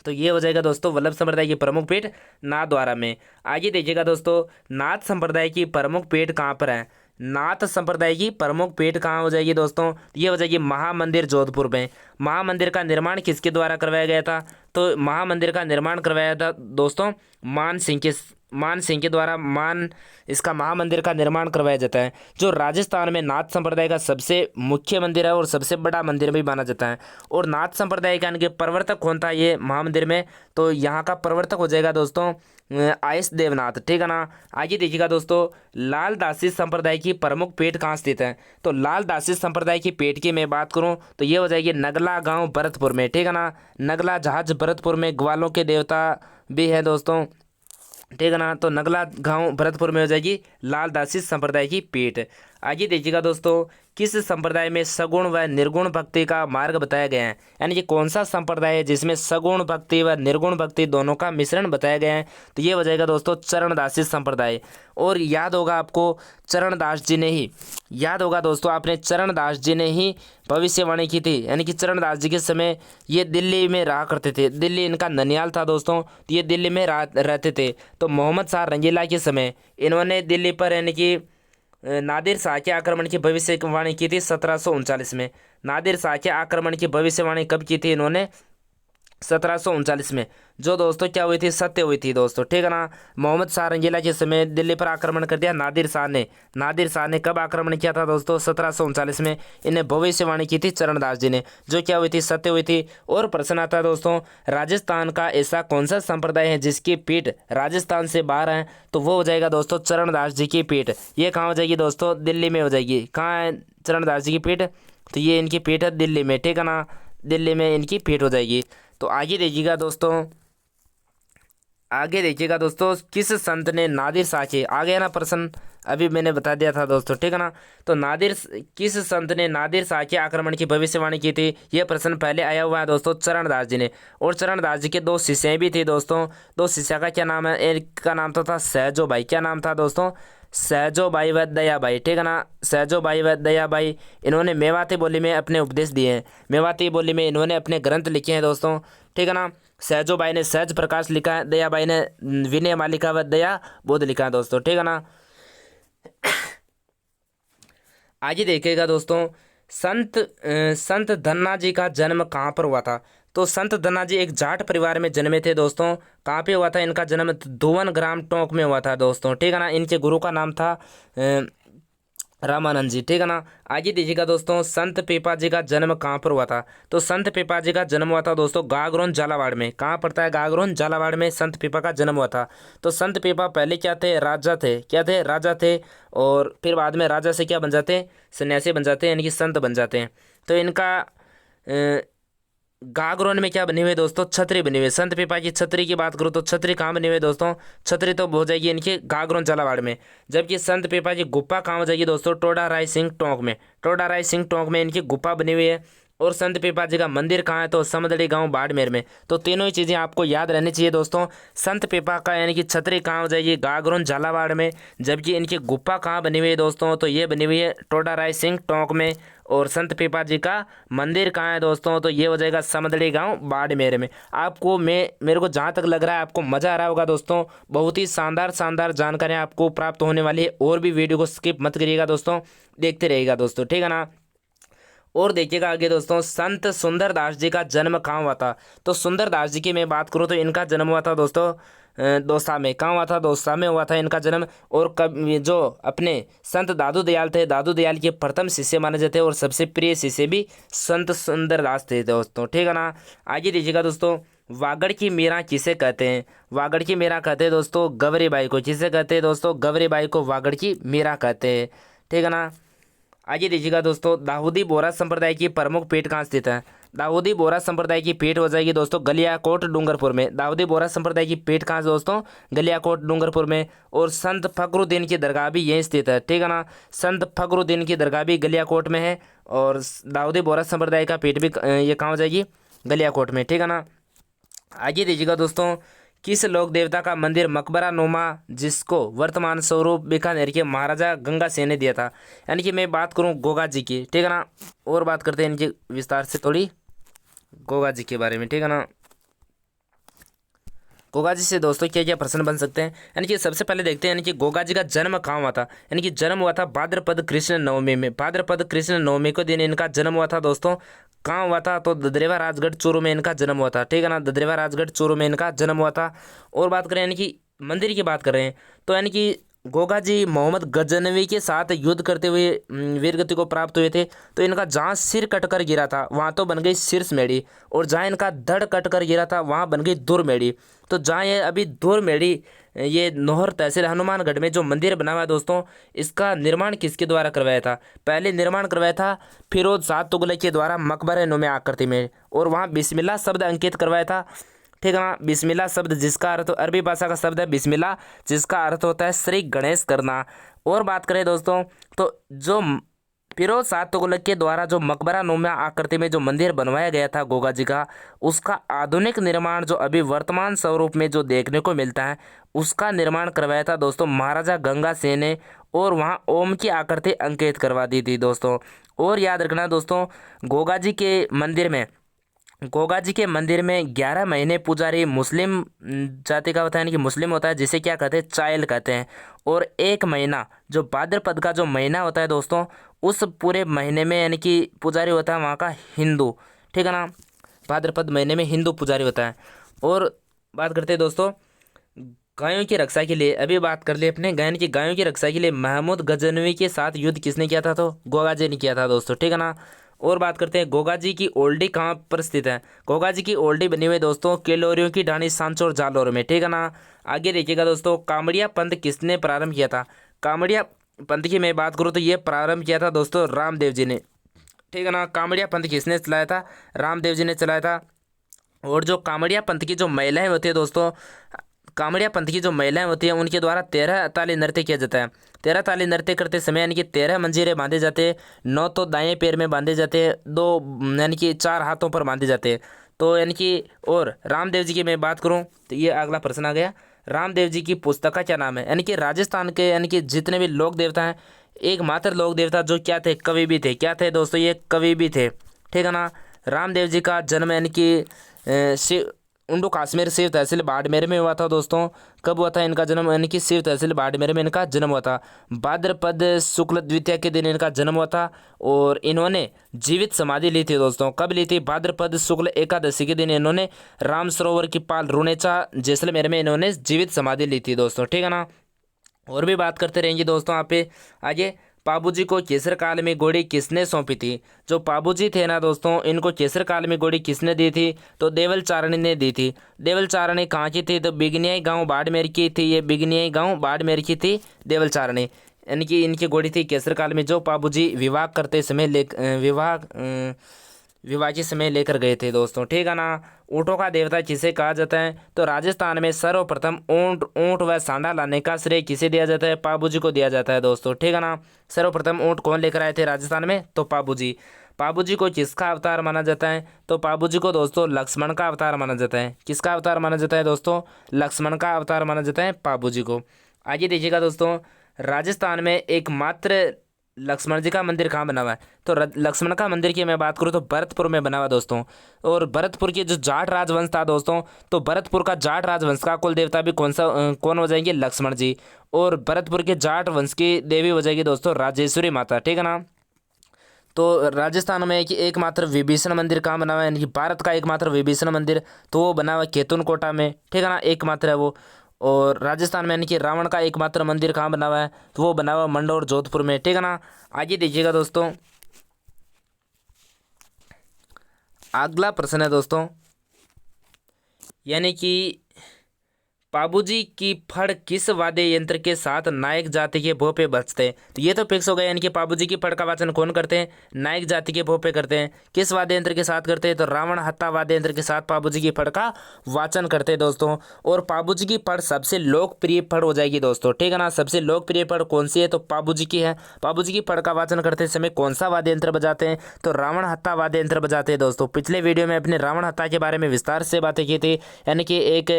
तो ये हो जाएगा दोस्तों वल्लभ संप्रदाय की प्रमुख पीठ नाथद्वारा में। आगे देखिएगा दोस्तों, नाथ संप्रदाय की प्रमुख पीठ कहाँ पर है, नाथ संप्रदाय की प्रमुख पीठ कहाँ हो जाएगी दोस्तों, ये हो जाएगी महामंदिर जोधपुर में। महामंदिर का निर्माण किसके द्वारा करवाया गया था, तो महामंदिर का निर्माण करवाया था दोस्तों मान सिंह के द्वारा इसका महामंदिर का निर्माण करवाया जाता है, जो राजस्थान में नाथ संप्रदाय का सबसे मुख्य मंदिर है और सबसे बड़ा मंदिर भी माना जाता है। और नाथ संप्रदाय का यानी कि प्रवर्तक कौन था ये महामंदिर में, तो यहाँ का प्रवर्तक हो जाएगा दोस्तों आयस देवनाथ, ठीक है ना। आगे देखिएगा दोस्तों, लालदासी संप्रदाय की प्रमुख पीठ कहाँ स्थित है, तो लालदासी संप्रदाय की पीठ की मैं बात करूँ तो ये हो जाएगी नगला गांव भरतपुर में, ठीक है ना। नगला जहाज भरतपुर में ग्वालों के देवता भी है दोस्तों, ठीक है ना। तो नगला गांव भरतपुर में हो जाएगी लालदासी संप्रदाय की पीठ। आगे देखिएगा दोस्तों, किस संप्रदाय में सगुण व निर्गुण भक्ति का मार्ग बताया गया है, यानी कि कौन सा संप्रदाय है जिसमें सगुण भक्ति व निर्गुण भक्ति दोनों का मिश्रण बताया गया है, तो ये हो जाएगा दोस्तों चरणदासी संप्रदाय। और याद होगा आपको, चरणदास जी ने ही भविष्यवाणी की थी, यानी कि चरणदास जी के समय ये दिल्ली में रहा करते थे, दिल्ली इनका ननियाल था दोस्तों, तो ये दिल्ली में रहते थे। तो मोहम्मद शाह रंगीला के समय इन्होंने दिल्ली पर यानी कि नादिर शाह के आक्रमण की भविष्यवाणी की थी 1739 में। नादिर शाह के आक्रमण की भविष्यवाणी कब की थी इन्होंने, 1739 में, जो दोस्तों क्या हुई थी, सत्य हुई थी दोस्तों, ठीक है ना। मोहम्मद शाह रंगीला के समय दिल्ली पर आक्रमण कर दिया नादिर शाह ने कब आक्रमण किया था दोस्तों, 1739 में। इन्हें भविष्यवाणी की थी चरणदास जी ने, जो क्या हुई थी, सत्य हुई थी। और प्रश्न आता है दोस्तों, राजस्थान का ऐसा कौन सा संप्रदाय है जिसकी पीठ राजस्थान से बाहर है, तो वो हो जाएगा दोस्तों चरणदास जी की पीठ। ये कहाँ हो जाएगी दोस्तों, दिल्ली में हो जाएगी। कहाँ है चरणदास जी की पीठ, तो ये इनकी पीठ है दिल्ली में, ठीक है ना, दिल्ली में इनकी पीठ हो जाएगी। तो आगे देखिएगा दोस्तों, आगे देखिएगा दोस्तों, किस संत ने नादिर शाह के, आ गया ना प्रश्न, अभी मैंने बता दिया था दोस्तों, ठीक है ना। तो किस संत ने नादिर शाह के आक्रमण की भविष्यवाणी की थी, यह प्रश्न पहले आया हुआ है दोस्तों, चरणदास जी ने। और चरणदास जी के दो शिष्य भी थे दोस्तों। दो शिष्य का क्या नाम है, एक का नाम तो था सहजो भाई, क्या नाम था दोस्तों, सहजो भाई व दया भाई, ठीक है ना। सहजो भाई व दया भाई, इन्होंने मेवाती बोली में अपने उपदेश दिए हैं। मेवाती बोली में इन्होंने अपने ग्रंथ लिखे हैं दोस्तों, ठीक है ना। सहजो भाई ने सहज प्रकाश लिखा है, दया भाई ने विनय मालिका व दया बोध लिखा है दोस्तों, ठीक है ना। आगे देखिएगा दोस्तों, संत धन्ना जी का जन्म कहाँ पर हुआ था। तो संत धन्ना जी एक जाट परिवार में जन्मे थे दोस्तों। कहाँ पे हुआ था इनका जन्म, धुवन ग्राम टोंक में हुआ था दोस्तों, ठीक है ना। इनके गुरु का नाम था रामानंद जी, ठीक है ना। आगे देखिएगा दोस्तों, संत पेपा जी का जन्म कहाँ पर हुआ था। तो संत पेपा जी का जन्म हुआ था दोस्तों गागरोन झालावाड़ में। कहाँ पड़ता है, गागरोन झालावाड़ में संत पेपा का जन्म हुआ था। तो संत पेपा पहले क्या थे, राजा थे, क्या थे, राजा थे। और फिर बाद में राजा से क्या बन जाते हैं, सन्यासी बन जाते हैं, यानी कि संत बन जाते हैं। तो इनका गागरोन में क्या बने हुए दोस्तों, छतरी बनी हुई। संत पेपा की छतरी की बात करूँ तो छतरी कहाँ बनी हुई है दोस्तों, छतरी तो हो जाएगी इनके गागरोन झालावाड़ में। जबकि संत पेपा की गुफा कहाँ हो जाएगी दोस्तों, टोडा राय सिंह टोंक में। टोडा राय सिंह टोंक में इनकी गुफा बनी हुई है। और संत पेपा जी का मंदिर कहाँ है, तो समदड़ी गांव बाड़मेर में। तो तीनों ही चीज़ें आपको याद रहनी चाहिए दोस्तों। संत पेपा का यानी कि छतरी कहाँ हो जाएगी, गागरोन झालावाड़ में। जबकि इनकी गुफा कहाँ बनी हुई है दोस्तों, तो ये बनी हुई है टोडा राय सिंह टोंक में। और संत पेपा जी का मंदिर कहाँ है दोस्तों, तो ये हो जाएगा समदड़ी गांव बाड़मेर में। आपको मेरे को जहाँ तक लग रहा है आपको मज़ा आ रहा होगा दोस्तों। बहुत ही शानदार शानदार जानकारियाँ आपको प्राप्त होने वाली है। और भी वीडियो को स्किप मत करिएगा दोस्तों, देखते रहिएगा दोस्तों, ठीक है ना। और देखिएगा आगे दोस्तों, संत सुंदरदास जी का जन्म कहाँ हुआ था। तो सुंदरदास जी की मैं बात करूँ तो इनका जन्म हुआ था दोस्तों दौसा में। कहाँ हुआ था, दौसा में हुआ था इनका जन्म। और कब ये जो अपने संत दादू दयाल थे, दादू दयाल के प्रथम शिष्य माने जाते हैं और सबसे प्रिय शिष्य भी संत सुंदरदास थे दोस्तों, ठीक है ना। आगे दीजिएगा दोस्तों, वागड़ की मीरा किसे कहते हैं। वागड़ की मीरा कहते हैं दोस्तों गवरी बाई को। किसे कहते हैं दोस्तों, गवरी बाई को वागड़ की मीरा कहते हैं, ठीक है ना। आइए देखिएगा दोस्तों, दाऊदी बोहरा संप्रदाय की प्रमुख पीठ कहाँ स्थित है। दाऊदी बोहरा संप्रदाय की पीठ हो जाएगी दोस्तों गलियाकोट डूंगरपुर में। दाऊदी बोहरा संप्रदाय की पीठ कहाँ से दोस्तों, गलियाकोट डूंगरपुर में। और संत फखरुद्दीन की दरगाह भी यहीं स्थित है, ठीक है ना। संत फखरुद्दीन की दरगाह भी गलियाकोट में है। और दाऊदी बोहरा संप्रदाय का पीठ भी ये कहाँ हो जाएगी, गलियाकोट में, ठीक है ना। आगे देखिएगा दोस्तों, किस लोक देवता का मंदिर मकबरा नुमा जिसको वर्तमान स्वरूप बीकानेर के महाराजा गंगा सिंह ने दिया था। यानी कि मैं बात करूं गोगा जी की, ठीक है ना। और बात करते हैं इनके विस्तार से थोड़ी गोगा जी के बारे में, ठीक है ना। गोगा जी से दोस्तों क्या क्या प्रश्न बन सकते हैं, यानी कि सबसे पहले देखते हैं यानी कि गोगा जी का जन्म कहाँ हुआ था। यानी कि जन्म हुआ था भाद्रपद कृष्ण नवमी में। भाद्रपद कृष्ण नवमी को दिन इनका जन्म हुआ था दोस्तों। कहाँ हुआ था, तो ददरेवा राजगढ़ चूरू में इनका जन्म हुआ था, ठीक है ना। ददरेवा राजगढ़ चूरू में इनका जन्म हुआ था। और बात करें यानी कि मंदिर की बात कर रहे हैं, तो यानी कि गोगा जी मोहम्मद गजनवी के साथ युद्ध करते हुए वीरगति को प्राप्त हुए थे। तो इनका जहाँ सिर कटकर गिरा था वहाँ तो बन गई शीर्ष मेढ़ी। और जहाँ इनका धड़ कटकर गिरा था वहाँ बन गई दूर मेढ़ी। तो जहाँ ये अभी दूर मेढ़ी, ये नौहर तहसील हनुमानगढ़ में जो मंदिर बना हुआ है दोस्तों, इसका निर्माण किसके द्वारा करवाया था। पहले निर्माण करवाया था फिरोज शाह तुगलक के द्वारा मकबरे नुमा आकृति में। और वहाँ बिस्मिल्लाह शब्द अंकित करवाया था, ठीक है ना। बिस्मिल्लाह शब्द जिसका अर्थ, अरबी भाषा का शब्द है बिस्मिल्लाह, जिसका अर्थ होता है श्री गणेश करना। और बात करें दोस्तों, तो जो फिरोज शाह तुगलक के द्वारा जो मकबरा नुमा आकृति में जो मंदिर बनवाया गया था गोगा जी का, उसका आधुनिक निर्माण जो अभी वर्तमान स्वरूप में जो देखने को मिलता है, उसका निर्माण करवाया था दोस्तों महाराजा गंगा सिंह ने। और वहाँ ओम की आकृति अंकित करवा दी थी दोस्तों। और याद रखना दोस्तों, गोगा जी के मंदिर में, गोगा जी के मंदिर में 11 महीने पुजारी मुस्लिम जाति का होता है, यानी कि मुस्लिम होता है, जिसे क्या कहते हैं, चायल कहते हैं। और 1 महीना जो भाद्रपद का जो महीना होता है दोस्तों, उस पूरे महीने में यानी कि पुजारी होता है वहाँ का हिंदू, ठीक है ना। भाद्रपद महीने में हिंदू पुजारी होता है। और बात करते हैं दोस्तों गायों की रक्षा के लिए, अभी बात कर लिए अपने गायन की गायों की रक्षा के लिए महमूद गजनवी के साथ युद्ध किसने किया था, तो गोगा जी ने किया था दोस्तों, ठीक है ना। और बात करते हैं गोगा जी की ओल्डी कहाँ पर स्थित है। गोगा जी की ओल्डी बनी हुई है दोस्तों केलोरियों की ढाणी सांचौर जालौर में, ठीक है ना। आगे देखिएगा दोस्तों, कामड़िया पंथ किसने प्रारंभ किया था। कामड़िया पंथ की मैं बात करूँ तो ये प्रारंभ किया था दोस्तों रामदेव जी ने, ठीक है ना। कामड़िया पंथ किसने चलाया था, रामदेव जी ने चलाया था। और जो कामड़िया पंथ की जो महिलाएं होती है दोस्तों, कामड़िया पंथ की जो महिलाएं होती हैं उनके द्वारा 13 ताली नृत्य किया जाता है। 13 ताली नृत्य करते समय यानी कि 13 मंजीरे बांधे जाते हैं। 9 तो दाएं पैर में बांधे जाते हैं, 2 यानी कि 4 हाथों पर बांधे जाते हैं। तो यानी कि और रामदेव जी की मैं बात करूं तो ये अगला प्रश्न आ गया, रामदेव जी की पुस्तक का क्या नाम है। यानी कि राजस्थान के यानी कि जितने भी लोक देवता हैं, एकमात्र लोक देवता जो क्या थे, कवि भी थे। क्या थे दोस्तों, ये कवि भी थे, ठीक है ना। रामदेव जी का जन्म यानी कि शिव उंडू काश्मीर शिव तहसील बाड़मेर में हुआ था दोस्तों। कब हुआ था इनका जन्म, यानी कि शिव तहसील बाड़मेर में इनका जन्म हुआ था। भाद्रपद शुक्ल द्वितीया के दिन इनका जन्म हुआ था और इन्होंने जीवित समाधि ली थी दोस्तों। कब ली थी, भाद्रपद शुक्ल एकादशी के दिन इन्होंने राम सरोवर की पाल रुणेचा जैसलमेर में इन्होंने जीवित समाधि ली थी दोस्तों, ठीक है ना। और भी बात करते रहेंगे दोस्तों आप पे आगे। पाबूजी को केसर काल में घोड़ी किसने सौंपी थी। जो पाबूजी थे ना दोस्तों, इनको केसर काल में घोड़ी किसने दी थी, तो देवल चारणी ने दी थी। देवल चारणी कहाँ की थी, तो बिगनियाई गांव बाड़मेर की थी। ये बिगनियाई गांव बाड़मेर की थी देवल चारणी, यानी कि इनकी घोड़ी थी केसर काल में, जो पाबूजी विवाह करते समय विवाह के समय लेकर गए थे दोस्तों, ठीक है ना। ऊँटों का देवता किसे कहा जाता है, तो राजस्थान में सर्वप्रथम ऊँट व सांडा लाने का श्रेय किसे दिया जाता है, पाबूजी को दिया जाता है दोस्तों, ठीक है ना। सर्वप्रथम ऊँट कौन लेकर आए थे राजस्थान में, तो पाबूजी। पाबूजी को किसका अवतार माना जाता है, तो पाबूजी को दोस्तों लक्ष्मण का अवतार माना जाता है। किसका अवतार माना जाता है दोस्तों, लक्ष्मण का अवतार माना जाता है पाबूजी को। आगे देखिएगा दोस्तों, राजस्थान में एकमात्र लक्ष्मण जी का मंदिर कहाँ बना हुआ है, तो लक्ष्मण का मंदिर की मैं बात करूँ तो भरतपुर में बना हुआ दोस्तों। और भरतपुर के जो जाट राजवंश था दोस्तों, तो भरतपुर का जाट राजवंश का कुल देवता भी कौन हो जाएंगे, लक्ष्मण जी। और भरतपुर के जाट वंश की देवी हो जाएगी दोस्तों राजेश्वरी माता, ठीक है ना। तो राजस्थान में एकमात्र विभीषण मंदिर कहाँ बना हुआ है, यानी कि भारत का एकमात्र विभीषण मंदिर, तो वो बना हुआ है केतुन कोटा में, ठीक है ना, एकमात्र है वो। और राजस्थान में यानी कि रावण का एकमात्र मंदिर कहाँ बना हुआ है, तो वो बना हुआ है मंडौर जोधपुर में, ठीक है ना। आगे देखिएगा दोस्तों, अगला प्रश्न है दोस्तों, यानी कि पाबूजी की फड़ किस वाद्य यंत्र के साथ नायक जाति के भों पे बजते हैं, तो ये तो फिक्स हो गया। यानी कि पाबूजी की फड़ का वाचन कौन करते हैं, नायक जाति के भों पे करते हैं। किस वाद्य यंत्र के साथ करते हैं, तो रावण हत्ता वाद्य यंत्र के साथ पाबूजी की फड़ का वाचन करते हैं दोस्तों। और पाबूजी की फड़ सबसे लोकप्रिय फड़ हो जाएगी दोस्तों, ठीक है ना। सबसे लोकप्रिय फड़ कौन सी है, तो पाबूजी की है। पाबूजी की फड़ का वाचन करते समय कौन सा वाद्य यंत्र बजाते हैं, तो रावण हत्ता वाद्य यंत्र बजाते हैं दोस्तों। पिछले वीडियो में अपने रावण हत्ता के बारे में विस्तार से बातें की थी, यानी कि एक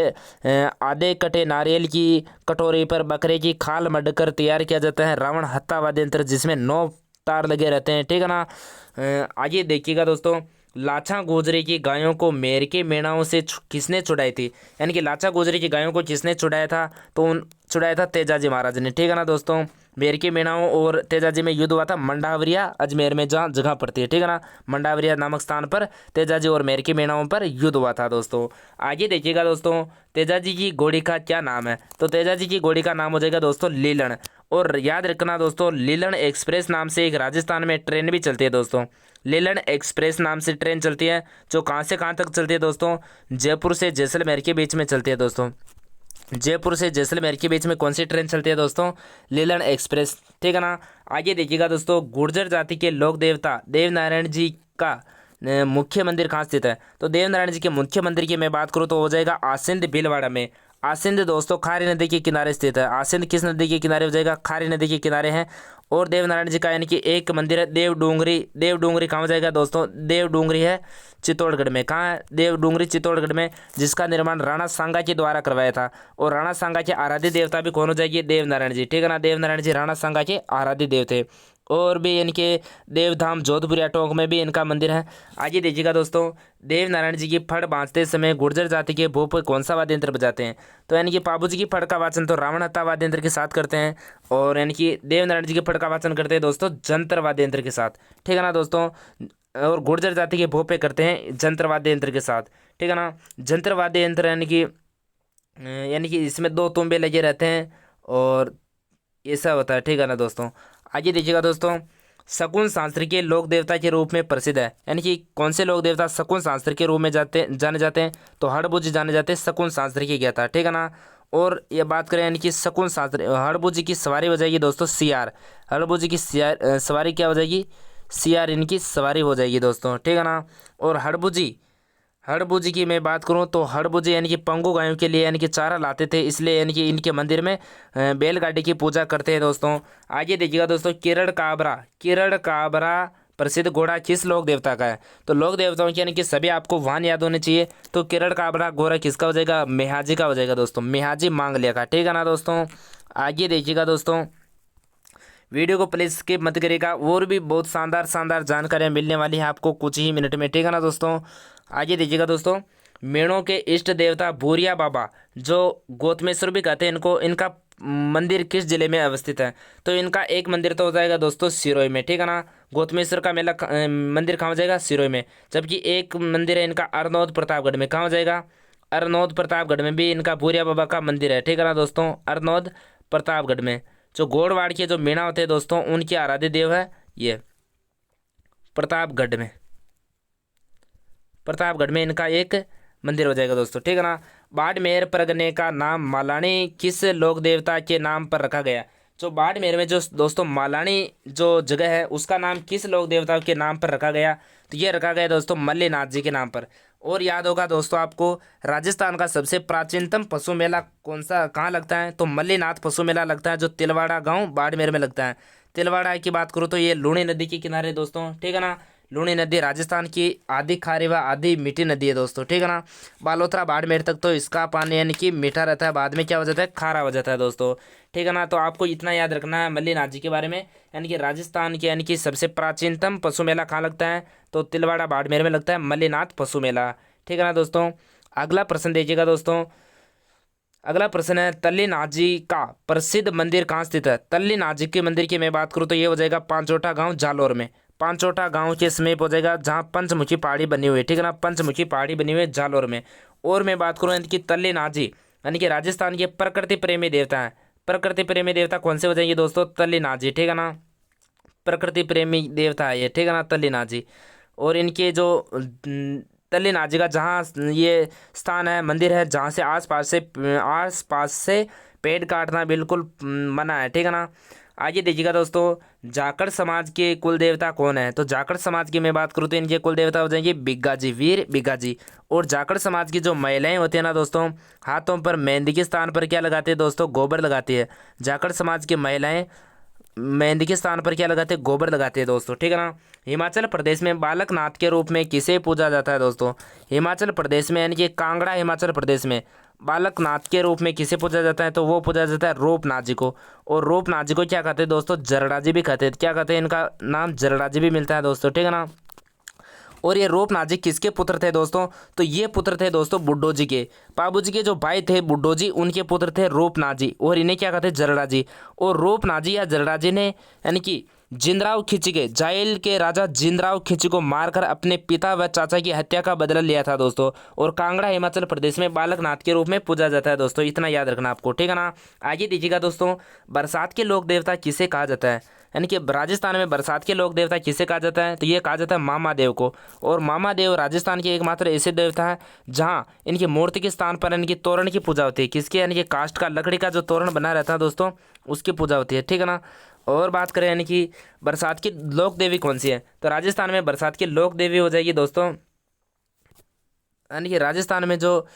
आधे कटे नारियल की कटोरी पर बकरे की खाल मढ़कर तैयार किया जाता है रावण हत्ता वाद्य यंत्र, जिसमें 9 तार लगे रहते हैं, ठीक है ना। आगे देखिएगा दोस्तों, लाछा गोजरे की गायों को मेर के मेणाओं से किसने छुड़ाई थी, यानी कि लाछा गोजरे की गायों को किसने छुड़ाया था, तो छुड़ाया था तेजाजी महाराज ने, ठीक है ना दोस्तों। मेर के मेणाओं और तेजाजी में युद्ध हुआ था मंडावरिया अजमेर में, जहाँ जगह पड़ती है, ठीक है ना। मंडावरिया नामक स्थान पर तेजाजी और मेर के मेणाओं पर युद्ध हुआ था दोस्तों। आगे देखिएगा दोस्तों, तेजाजी की घोड़ी का क्या नाम है, तो तेजाजी की घोड़ी का नाम हो जाएगा दोस्तों लीलन। और याद रखना दोस्तों, लीलन एक्सप्रेस नाम से एक राजस्थान में ट्रेन भी चलती है दोस्तों। लीलन एक्सप्रेस नाम से ट्रेन चलती है, जो कहाँ से कहाँ तक चलती है दोस्तों, जयपुर से जैसलमेर के बीच में चलती है दोस्तों। जयपुर से जैसलमेर के बीच में कौन सी ट्रेन चलती है दोस्तों, लीलन एक्सप्रेस, ठीक है ना। आगे देखिएगा दोस्तों, गुर्जर जाति के लोक देवता देवनारायण जी का मुख्य मंदिर कहाँ स्थित है, तो देवनारायण जी के मुख्य मंदिर की मैं बात करूँ तो हो जाएगा आसिंद भीलवाड़ा में। आसिंद दोस्तों खारी नदी के किनारे स्थित है। आसिंद किस नदी के किनारे हो जाएगा, खारी नदी के किनारे है। और देवनारायण जी का यानी कि एक मंदिर है देवडूंगरी। देवडूंगरी कहाँ हो जाएगा दोस्तों, देवडूंगरी है चित्तौड़गढ़ में। कहाँ है, देवडूंगरी चित्तौड़गढ़ में, जिसका निर्माण राणा सांगा के द्वारा करवाया था। और राणा सांगा के आराध्य देवता भी कौन हो जाएगी, देवनारायण जी, ठीक है ना। देवनारायण जी राणा सांगा के आराध्य देव थे। और भी इनके देवधाम जोधपुर टोंक में भी इनका मंदिर है। आगे देखिएगा दोस्तों, देवनारायण जी की फड़ बांधते समय गुर्जर जाति के भूप कौन सा वाद्य यंत्र बजाते हैं, तो यानी कि पाबूजी की फड़ का वाचन तो रावण हत्ता वाद्य यंत्र के साथ करते हैं। और यानी कि देवनारायण जी की फड़ का वाचन करते हैं दोस्तों जंत्र वाद्य यंत्र के साथ, ठीक है ना दोस्तों। और गुर्जर जाति के भोपे करते हैं जंत्र वाद्य यंत्र के साथ, ठीक है ना। जंत्र वाद्य यंत्र यानी कि इसमें 2 तुंबे लगे रहते हैं और ऐसा होता है, ठीक है ना दोस्तों। आगे देखिएगा दोस्तों, शकुन शास्त्र के लोक देवता के रूप में प्रसिद्ध है, यानी कि कौन से लोक देवता शकुन शास्त्र के रूप में जाने जाते हैं, तो हड़बुज जाने जाते हैं शकुन शास्त्र की ज्ञाता, ठीक है ना। और ये बात करें यानी कि शकुन शास्त्र, हड़बुज की सवारी हो जाएगी दोस्तों सियार। हड़बुज की सवारी क्या हो जाएगी, सियार इनकी सवारी हो जाएगी दोस्तों, ठीक है ना। और हड़बुजी की मैं बात करूं तो हड़बुजी यानी कि पंगु गायों के लिए यानी कि चारा लाते थे, इसलिए यानी कि इनके मंदिर में बैलगाड़ी की पूजा करते हैं दोस्तों। आगे देखिएगा दोस्तों, किरण काबरा। किरण काबरा प्रसिद्ध घोड़ा किस लोक देवता का है? तो लोक देवताओं की यानी कि सभी आपको वाहन याद होने चाहिए। तो किरण काबरा घोड़ा किसका हो जाएगा? मेहाजी का हो जाएगा दोस्तों, मेहाजी मांग लिया का, ठीक है ना दोस्तों। आगे देखिएगा दोस्तों, वीडियो को प्लीज स्किप मत करिएगा, और भी बहुत शानदार शानदार जानकारियां मिलने वाली है आपको कुछ ही मिनट में, ठीक है ना दोस्तों। आगे देखिएगा दोस्तों, मेणों के इष्ट देवता भूरिया बाबा, जो गौतमेश्वर भी कहते हैं इनको, इनका मंदिर किस जिले में अवस्थित है? तो इनका एक मंदिर तो हो जाएगा दोस्तों सिरोही में, ठीक है ना। गौतमेश्वर का मंदिर कहाँ हो जाएगा? सिरोही में। जबकि एक मंदिर है इनका अरनौद प्रतापगढ़ में, कहाँ हो जाएगा? अरनौद प्रतापगढ़ में भी इनका भूरिया बाबा का मंदिर है, ठीक है ना दोस्तों, अरनौद प्रतापगढ़ में। जो गोड़वाड़ के जो मीणा होते हैं दोस्तों, उनके आराध्य देव है ये प्रतापगढ़ में। प्रतापगढ़ में इनका एक मंदिर हो जाएगा दोस्तों, ठीक है ना। बाड़मेर परगने का नाम मालानी किस लोक देवता के नाम पर रखा गया? जो बाड़मेर में जो दोस्तों मालानी जो जगह है, उसका नाम किस लोक देवता के नाम पर रखा गया? तो ये रखा गया दोस्तों मल्लीनाथ जी के नाम पर। और याद होगा दोस्तों आपको, राजस्थान का सबसे प्राचीनतम पशु मेला कौन सा कहाँ लगता है? तो मल्लीनाथ पशु मेला लगता है, जो तिलवाड़ा गांव बाड़मेर में लगता है। तिलवाड़ा की बात करूँ तो ये लूणी नदी के किनारे दोस्तों, ठीक है ना। लूणी नदी राजस्थान की आधी खारी व आधी मीठी नदी है दोस्तों, ठीक है ना। बालोतरा बाड़मेर तक तो इसका पानी यानी कि मीठा रहता है, बाद में क्या हो जाता है? खारा हो जाता है दोस्तों, ठीक है ना। तो आपको इतना याद रखना है मल्लीनाथ जी के बारे में, यानी कि राजस्थान के यानी कि सबसे प्राचीनतम पशु मेला कहाँ लगता है? तो तिलवाड़ा बाड़मेर में लगता है मल्लीनाथ पशु मेला, ठीक है ना दोस्तों। अगला प्रश्न देखिएगा दोस्तों, अगला प्रश्न है तल्लीनाथ जी का प्रसिद्ध मंदिर कहाँ स्थित है? तल्लीनाथ जी के मंदिर की मैं बात करूँ तो ये हो जाएगा पांचोटा गांव जालोर में। पांचोटा गांव के समीप हो जाएगा, जहाँ पंचमुखी पहाड़ी बनी हुई है, ठीक है ना। पंचमुखी पहाड़ी बनी हुई है जालोर में। और मैं बात करूँ यानी कि तल्लीनाथ जी यानी कि राजस्थान के प्रकृति प्रेमी देवता हैं। प्रकृति प्रेमी देवता कौन से हो जाएंगे दोस्तों? तल्लीनाथ जी, ठीक है ना। प्रकृति प्रेमी देवता है ये, ठीक है ना, तल्लीनाथ जी। और इनके जो तल्लीनाथ जी का जहाँ ये स्थान है, मंदिर है, जहाँ से आस पास से पेड़ काटना बिल्कुल मना है, ठीक है ना। आगे देखिएगा दोस्तों, जाखड़ समाज के कुल देवता कौन है? तो जाखड़ समाज की मैं बात करूँ तो इनके कुल देवता हो जाएंगे बिग्गा जी, वीर बिग्गा जी। और जाखड़ समाज की जो महिलाएं होती है ना दोस्तों, हाथों पर मेहंदी के स्थान पर क्या लगाती है दोस्तों? गोबर लगाती है। जाखड़ समाज की महिलाएं मेहंदी के स्थान पर क्या लगाते हैं? गोबर लगाते हैं दोस्तों, ठीक है ना। हिमाचल प्रदेश में बालकनाथ के रूप में किसे पूजा जाता है दोस्तों? हिमाचल प्रदेश में यानी कि कांगड़ा हिमाचल प्रदेश में बालकनाथ के रूप में किसे पूजा जाता है? तो वो पूजा जाता है रूपनाथ जी को। और रूपनाथ जी को क्या कहते हैं दोस्तों? जरड़ा जी भी कहते हैं। क्या कहते हैं? इनका नाम जरड़ा जी भी मिलता है दोस्तों, ठीक है ना। और ये रूपनाथ जी किसके पुत्र थे दोस्तों? तो ये पुत्र थे दोस्तों बुड्ढो जी के। बाबू जी के जो भाई थे बुड्ढो जी, उनके पुत्र थे रूपनाथ जी, और इन्हें क्या कहते हैं? जरड़ा जी। और रूपनाथ जी या जरड़ा जी ने यानी कि जिंदराव खिंची जायल के राजा जिंदराव खिंची को मारकर अपने पिता व चाचा की हत्या का बदला लिया था दोस्तों। और कांगड़ा हिमाचल प्रदेश में बालकनाथ के रूप में पूजा जाता है दोस्तों, इतना याद रखना आपको, ठीक है ना। आगे दीजिएगा दोस्तों, बरसात के लोक देवता किसे कहा जाता है? यानी कि राजस्थान में बरसात के लोक देवता किसे कहा जाता है? तो ये कहा जाता है मामा देव को। और मामा देव राजस्थान के एकमात्र ऐसे देवता है जहाँ इनकी मूर्ति के स्थान पर इनकी तोरण की पूजा होती है। किसके? यानी कि काष्ठ का, लकड़ी का जो तोरण बना रहता है दोस्तों, उसकी पूजा होती है, ठीक है ना। और बात करें यानी कि बरसात की लोक देवी कौन सी है? तो राजस्थान में बरसात की लोक देवी हो जाएगी दोस्तों, यानी कि राजस्थान में जो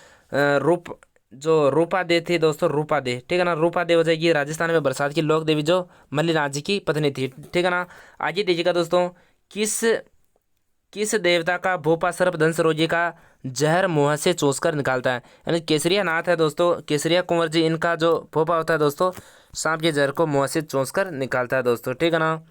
रूपा दे थी दोस्तों, रूपा दे, ठीक है ना, रूपा दे हो जाएगी राजस्थान में बरसात की लोक देवी, जो मल्लीनाथ जी की पत्नी थी, ठीक है ना। आगे दीजिएगा दोस्तों, किस किस देवता का भोपा सर्प दंश रोगी का जहर मुंह से चूसकर निकालता है? यानी केसरिया नाथ है दोस्तों, केसरिया कुंवर जी, इनका जो भोपा होता है दोस्तों, सांप के जहर को मुंह से चूसकर निकालता है दोस्तों, ठीक है ना।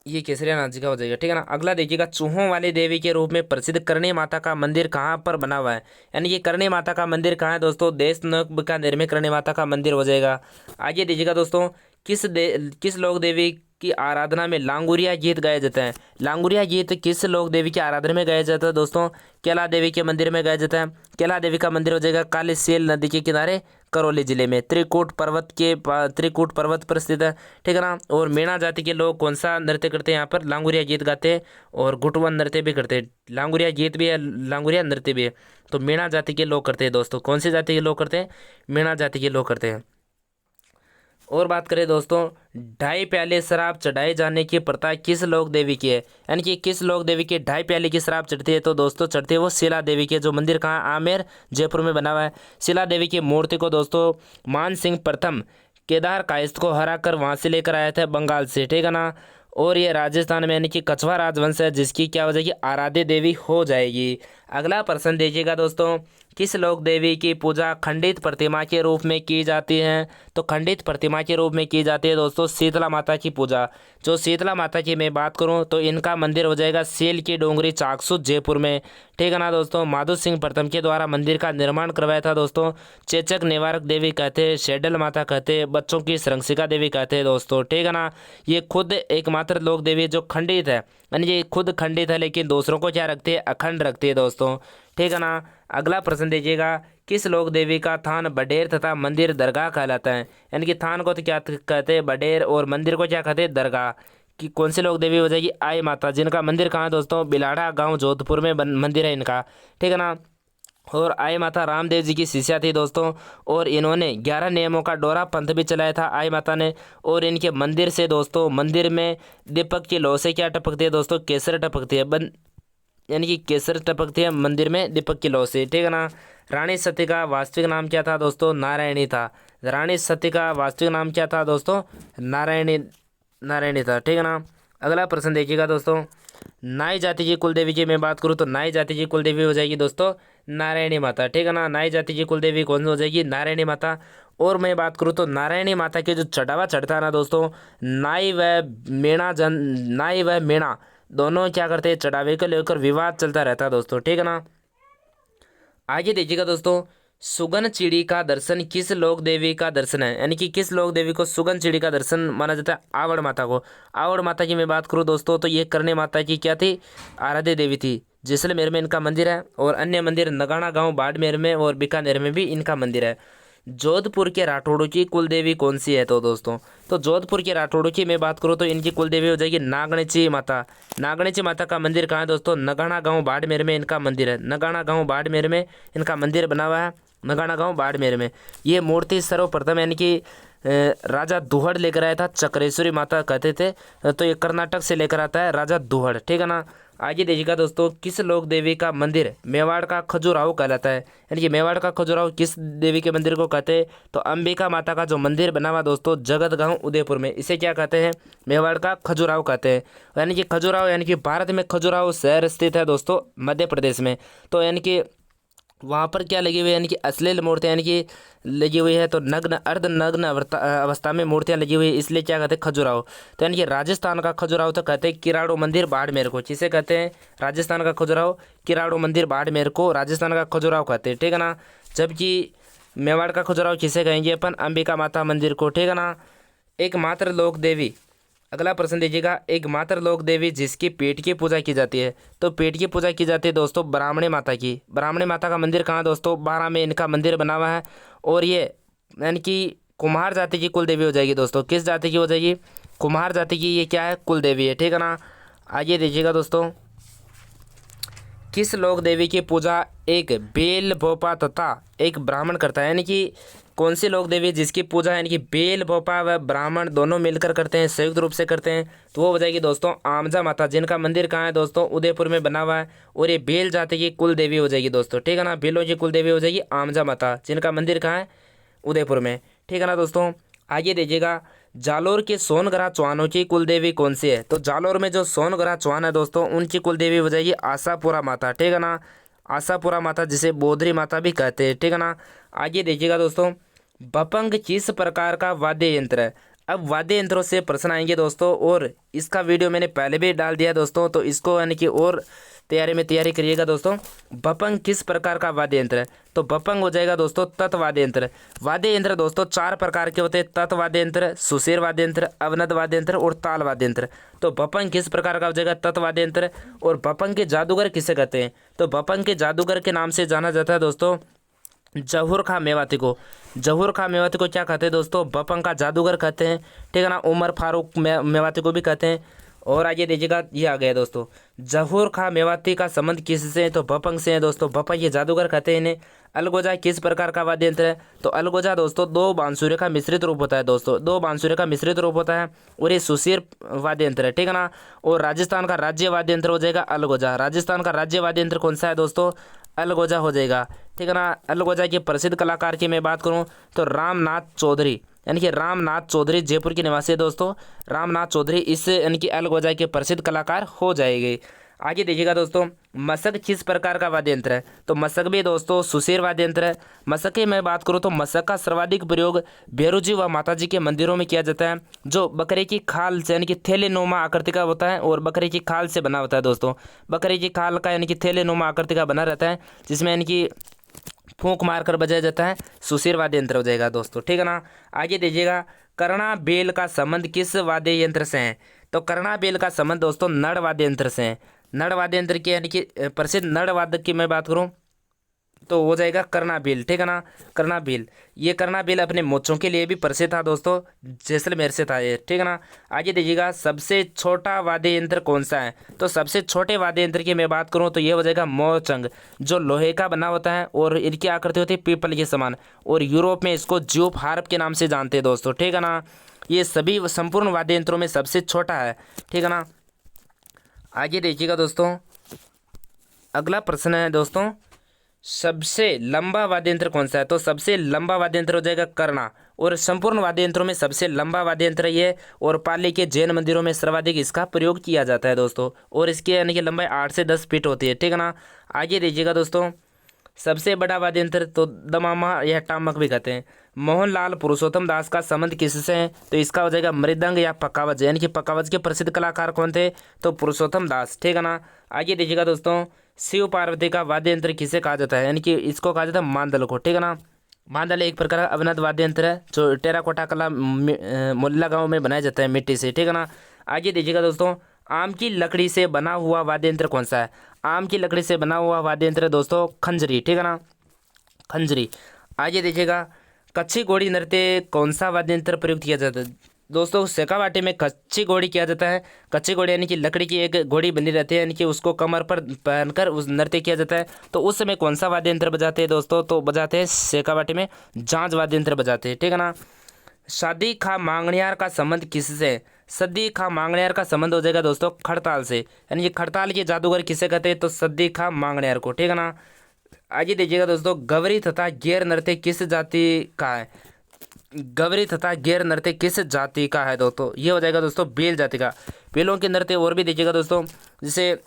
ये केसरिया नाथ जी का हो जाएगा, ठीक है ना। अगला देखिएगा, चूहों वाली देवी के रूप में प्रसिद्ध करणी माता का मंदिर कहाँ पर बना हुआ है? यानी कि करणी माता का मंदिर कहाँ है दोस्तों? देश नौक बीकानेर में करणी माता का मंदिर हो जाएगा। आगे देखिएगा दोस्तों, किस लोक देवी की आराधना में लांगुरिया गीत गाया जाता है? लांगुरिया गीत किस लोक देवी की आराधना में गाया जाता है दोस्तों? कैला देवी के मंदिर में गाया जाता है। कैला देवी का मंदिर हो जाएगा कालीसेल नदी के किनारे करौली जिले में, त्रिकूट पर्वत पर स्थित है, ठीक है ना। और मीणा जाति के लोग कौन सा नृत्य करते हैं? यहाँ पर लांगुरिया गीत गाते हैं और गुटवन नृत्य भी करते हैं। लांगुरिया गीत भी है, लांगुरिया नृत्य भी है। तो मीणा जाति के लोग करते हैं दोस्तों। कौन सी जाति के लोग करते हैं? मीणा जाति के लोग करते हैं। और बात करें दोस्तों, 2.5 प्याले शराब चढ़ाए जाने की प्रथा किस लोक देवी की है, यानी कि किस लोक देवी की 2.5 प्याले की शराब चढ़ती है, तो दोस्तों चढ़ती है वो शिला देवी की, जो मंदिर कहाँ, आमेर जयपुर में बना हुआ है। शिला देवी की मूर्ति को दोस्तों मान सिंह प्रथम केदार कायस्थ को हरा कर वहाँ से लेकर आए थे, बंगाल से, ठीक है ना। और ये राजस्थान में यानी कि कछवा राजवंश है, जिसकी क्या हो जाएगी, आराध्य देवी हो जाएगी। अगला प्रश्न देखिएगा दोस्तों, किस लोक देवी की पूजा खंडित प्रतिमा के रूप में की जाती है, तो खंडित प्रतिमा के रूप में की जाती है दोस्तों शीतला माता की पूजा। जो शीतला माता की मैं बात करूं तो इनका मंदिर हो जाएगा सेल की डोंगरी चाकसू जयपुर में, ठीक है ना दोस्तों। माधो सिंह प्रथम के द्वारा मंदिर का निर्माण करवाया था दोस्तों। चेचक निवारक देवी कहते हैं, शेडल माता कहते हैं, बच्चों की संरक्षिका देवी कहते हैं दोस्तों, ठीक है ना। ये खुद एकमात्र लोक देवी जो खंडित है, यानी ये खुद खंडित है लेकिन दूसरों को क्या रखती है, अखंड रखती है दोस्तों, ठीक है ना। अगला प्रश्न दीजिएगा, किस लोक देवी का थान बडेर तथा मंदिर दरगाह कहलाता है, यानी कि थान को तो क्या कहते हैं, बडेर, और मंदिर को क्या कहते हैं, दरगाह। कि कौन सी लोक देवी हो जाएगी, आई माता, जिनका मंदिर कहाँ है दोस्तों, बिलाड़ा गांव जोधपुर में मंदिर है इनका, ठीक है ना। और आई माता रामदेव जी की शिष्या थी दोस्तों, और इन्होंने 11 नियमों का डोरा पंथ भी चलाया था आई माता ने। और इनके मंदिर से दोस्तों, मंदिर में दीपक की लौ से क्या टपकती है दोस्तों, केसर टपकती है, यानी कि केसर टपकती है मंदिर में दीपक की लौ से, ठीक है ना। रानी सती का वास्तविक नाम क्या था दोस्तों, नारायणी था। रानी सती का वास्तविक नाम क्या था दोस्तों, नारायणी था, ठीक है ना। अगला प्रश्न देखिएगा दोस्तों, नाई जाति की कुल देवी की मैं बात करूँ तो नाई जाति की कुल देवी हो जाएगी दोस्तों नारायणी माता, ठीक है ना। नाई जाति की कुल देवी कौन सी हो जाएगी, नारायणी माता। और मैं बात करूँ तो नारायणी माता के जो चढ़ावा चढ़ता है ना दोस्तों, नाई व मेणा दोनों क्या करते हैं, चढ़ावे को लेकर विवाद चलता रहता है दोस्तों, ठीक है ना। आगे देखिएगा दोस्तों, सुगन चिड़ी का दर्शन किस लोक देवी का दर्शन है, यानी कि किस लोक देवी को सुगन चिड़ी का दर्शन माना जाता है, आवड़ माता को। आवड़ माता की मैं बात करूँ दोस्तों तो ये करने माता की क्या थी, आराध्य देवी थी। जैसलमेर में इनका मंदिर है, और अन्य मंदिर नगाना गांव बाड़मेर में और बीकानेर में भी इनका मंदिर है। जोधपुर के राठौड़ों की कुल देवी कौन सी है, तो दोस्तों तो जोधपुर के राठौड़ों की मैं बात करूँ तो इनकी कुल देवी हो जाएगी नागणची माता। नागणची माता का मंदिर कहाँ है दोस्तों, नगाना गांव बाड़मेर में इनका मंदिर है। नगाना गांव बाड़मेर में इनका मंदिर बना हुआ है, नगाना गांव बाड़मेर में। ये मूर्ति सर्वप्रथम यानी कि राजा दुहड़ लेकर आया था, चक्रेश्वरी माता कहते थे, तो ये कर्नाटक से लेकर आता है राजा दुहड़, ठीक है ना। आगे देखिएगा दोस्तों, किस लोक देवी का मंदिर मेवाड़ का खजुराहो कहलाता है, यानी कि मेवाड़ का खजुराहो किस देवी के मंदिर को कहते हैं, तो अंबिका माता का जो मंदिर बना हुआ दोस्तों जगत गांव उदयपुर में, इसे क्या कहते हैं, मेवाड़ का खजुराहो कहते हैं। यानी कि खजुराहो यानी कि भारत में खजुराहो शहर स्थित है दोस्तों मध्य प्रदेश में। तो यानी कि वहाँ पर क्या लगी हुई है, यानी कि अश्लील मूर्तियाँ यानी कि लगी हुई है, तो नग्न अर्ध नग्न अवस्था में मूर्तियाँ लगी हुई है, इसलिए क्या कहते हैं, खजुराहो। तो यानी कि राजस्थान का खजुराहो तो कहते हैं किराड़ो मंदिर बाड़मेर को, किसे कहते हैं, राजस्थान का खजुराहो किराड़ो मंदिर बाड़मेर को राजस्थान का खजुराहो कहते हैं, ठीक है ना। जबकि मेवाड़ का खजुराहो किसे कहेंगे अपन, अंबिका माता मंदिर को, ठीक है ना। एकमात्र लोक देवी, अगला प्रश्न दीजिएगा, एकमात्र लोक देवी जिसकी पेट की पूजा की जाती है, तो पेट की पूजा की जाती है दोस्तों ब्राह्मणी माता की। ब्राह्मणी माता का मंदिर कहाँ दोस्तों, 12 में इनका मंदिर बना हुआ है। और ये यानी कि कुम्हार जाति की कुल देवी हो जाएगी दोस्तों, किस जाति की हो जाएगी, कुम्हार जाति की ये क्या है, कुल देवी है, ठीक है ना। आइए देखिएगा दोस्तों, किस लोक देवी की पूजा एक बेल भोपा तथा एक ब्राह्मण करता है, यानी कि कौन सी लोक देवी जिसकी पूजा यानी कि बेल भोपा व ब्राह्मण दोनों मिलकर करते हैं, संयुक्त रूप से करते हैं, तो वो हो जाएगी दोस्तों आमजा माता, जिनका मंदिर कहाँ है दोस्तों, उदयपुर में बना हुआ है। और ये बेल जाति की कुल देवी हो जाएगी दोस्तों, ठीक है ना। बेलों की कुल देवी हो जाएगी आमजा माता, जिनका मंदिर कहाँ है, उदयपुर में, ठीक है ना दोस्तों। आगे देखिएगा, जालोर के सोनगरा चौहानों की कुल देवी कौन सी है, तो जालोर में जो सोनगरा चौहान है दोस्तों उनकी कुल देवी हो जाएगी आशापुरा माता, ठीक है ना। आशापुरा माता जिसे बोधरी माता भी कहते हैं, ठीक है ना। आगे देखिएगा दोस्तों, बपंग किस प्रकार का वाद्य यंत्र है। अब वाद्य यंत्रों से प्रश्न आएंगे दोस्तों, और इसका वीडियो मैंने पहले भी डाल दिया दोस्तों, तो इसको यानी कि और तैयारी करिएगा दोस्तों। बपंग किस प्रकार का वाद्य यंत्र है, तो बपंग हो जाएगा दोस्तों तत् वाद्य यंत्र। वाद्य यंत्र दोस्तों 4 प्रकार के होते हैं, तत् वाद्य यंत्र, सुशीर वाद्य यंत्र, अवनद वाद्य यंत्र और ताल वाद्य यंत्र। तो बपंग किस प्रकार का हो जाएगा, तत् वाद्य यंत्र। और बपंग के जादूगर किसे कहते हैं, तो बपंग के जादूगर के नाम से जाना जाता है दोस्तों जहूर खां मेवाती को। जहूर खां मेवाती को क्या कहते हैं दोस्तों, बपंग का जादूगर कहते हैं, ठीक है ना। उमर फारूक मेवाती को भी कहते हैं। और आगे देखिएगा, ये आ गया दोस्तों, जहूर खां मेवाती का संबंध किससे है, तो बपंग से है दोस्तों, बपंग ये जादूगर कहते हैं इन्हें। अलगोजा किस प्रकार का वाद्य यंत्र है? तो अलगोजा दोस्तों दो बांसुरी का मिश्रित रूप होता है दोस्तों, दो बांसुरी का मिश्रित रूप होता है और ये सुशीर वाद्य यंत्र है, ठीक है ना। और राजस्थान का राज्य वाद्य यंत्र हो जाएगा अलगोजा। राजस्थान का राज्य वाद्य यंत्र कौन सा है दोस्तों? अलगोजा हो जाएगा, ठीक है ना। अलगोजा के प्रसिद्ध कलाकार की मैं बात करूं तो रामनाथ चौधरी, यानी कि रामनाथ चौधरी जयपुर के निवासी है दोस्तों। रामनाथ चौधरी इस यानी कि अलगोजा के प्रसिद्ध कलाकार हो जाएंगे। आगे देखिएगा दोस्तों, मशक किस प्रकार का वाद्य यंत्र है? तो मशक भी दोस्तों सुशीर वाद्य यंत्र है। मशक की मैं बात करूँ तो मशक का सर्वाधिक प्रयोग भैरू जी व माता जी के मंदिरों में किया जाता है, जो बकरे की खाल से यानी कि थैलेनुमा आकृति का होता है और बकरे की खाल से बना होता है दोस्तों। बकरे की खाल का यानी कि थैलेनुमा आकृति का बना रहता है, जिसमें यानी कि फूंक मारकर बजाया जाता है, सुशीर वाद्य यंत्र हो जाएगा दोस्तों, ठीक है ना। आगे देखिएगा, कर्णा बेल का संबंध किस वाद्य यंत्र से है? तो कर्णा बेल का संबंध दोस्तों नड़ वाद्य यंत्र से है। नड़ वाद्य यंत्र की यानी कि प्रसिद्ध नड़ वादक की मैं बात करूं तो हो जाएगा कर्णाबील, ठीक है ना। कर्णाबील, ये कर्णाबील अपने मोचों के लिए भी प्रसिद्ध था दोस्तों, जैसलमेर से था ये, ठीक है ना। आगे देखिएगा, सबसे छोटा वाद्य यंत्र कौन सा है? तो सबसे छोटे वाद्य यंत्र की मैं बात करूं तो ये हो जाएगा मोरचंग, जो लोहे का बना होता है और इनकी आकृति होती है पीपल के समान, और यूरोप में इसको ज्यूप हार्प के नाम से जानते हैं दोस्तों, ठीक है ना। ये सभी संपूर्ण वाद्य यंत्रों में सबसे छोटा है, ठीक है ना। आगे देखिएगा दोस्तों, अगला प्रश्न है दोस्तों, सबसे लंबा वाद्य यंत्र कौन सा है? तो सबसे लंबा वाद्य यंत्र हो जाएगा कर्णा, और संपूर्ण वाद्य यंत्रों में सबसे लंबा वाद्य यंत्र ये, और पाली के जैन मंदिरों में सर्वाधिक इसका प्रयोग किया जाता है दोस्तों, और इसकी यानी कि लंबाई 8 से 10 फीट होती है, ठीक है ना। आगे देखिएगा दोस्तों, सबसे बड़ा वाद्य यंत्र तो दमामा या टामक भी कहते हैं। मोहनलाल पुरुषोत्तम दास का संबंध किससे है? तो इसका हो जाएगा मृदंग या पकावज, यानी कि पकावज के प्रसिद्ध कलाकार कौन थे? तो पुरुषोत्तम दास, ठीक है ना। आगे देखिएगा दोस्तों, शिव पार्वती का वाद्य यंत्र किसे कहा जाता है? यानी कि इसको कहा जाता है मांदल को, ठीक है ना। मांदल एक प्रकार का अवनद वाद्य यंत्र है जो टेराकोटा कला मोहल्ला गाँव में बनाया जाता है मिट्टी से, ठीक है ना। आगे देखिएगा दोस्तों, आम की लकड़ी से बना हुआ वाद्य यंत्र कौन सा है? आम की लकड़ी से बना हुआ वाद्य यंत्र दोस्तों खंजरी, ठीक है ना, खंजरी। आगे देखिएगा, कच्ची घोड़ी नृत्य कौन सा वाद्य यंत्र प्रयुक्त किया जाता है? दोस्तों शेखावाटी में कच्ची घोड़ी किया जाता है। कच्ची घोड़ी यानी कि लकड़ी की एक घोड़ी बनी रहती है, यानी कि उसको कमर पर पहनकर उस नृत्य किया जाता है। तो उस समय कौन सा वाद्य यंत्र बजाते हैं दोस्तों? तो बजाते हैं शेखावाटी में झांझ वाद्य यंत्र बजाते हैं, ठीक है ना। शादी खा मांगणियार का संबंध किससे है? सदी खा मांगणियार का संबंध हो जाएगा दोस्तों खड़ताल से, यानी कि खड़ताल के जादूगर किसे कहते हैं? तो सदी खा मांगणियार को, ठीक है ना। आगे देखिएगा दोस्तों, गवरी तथा गैर नृत्य किस जाति का है? गवरी तथा गैर नृत्य किस जाति का है दोस्तों? ये हो जाएगा दोस्तों बेल जाति का। बेलों के नृत्य और भी देखिएगा दोस्तों, जैसे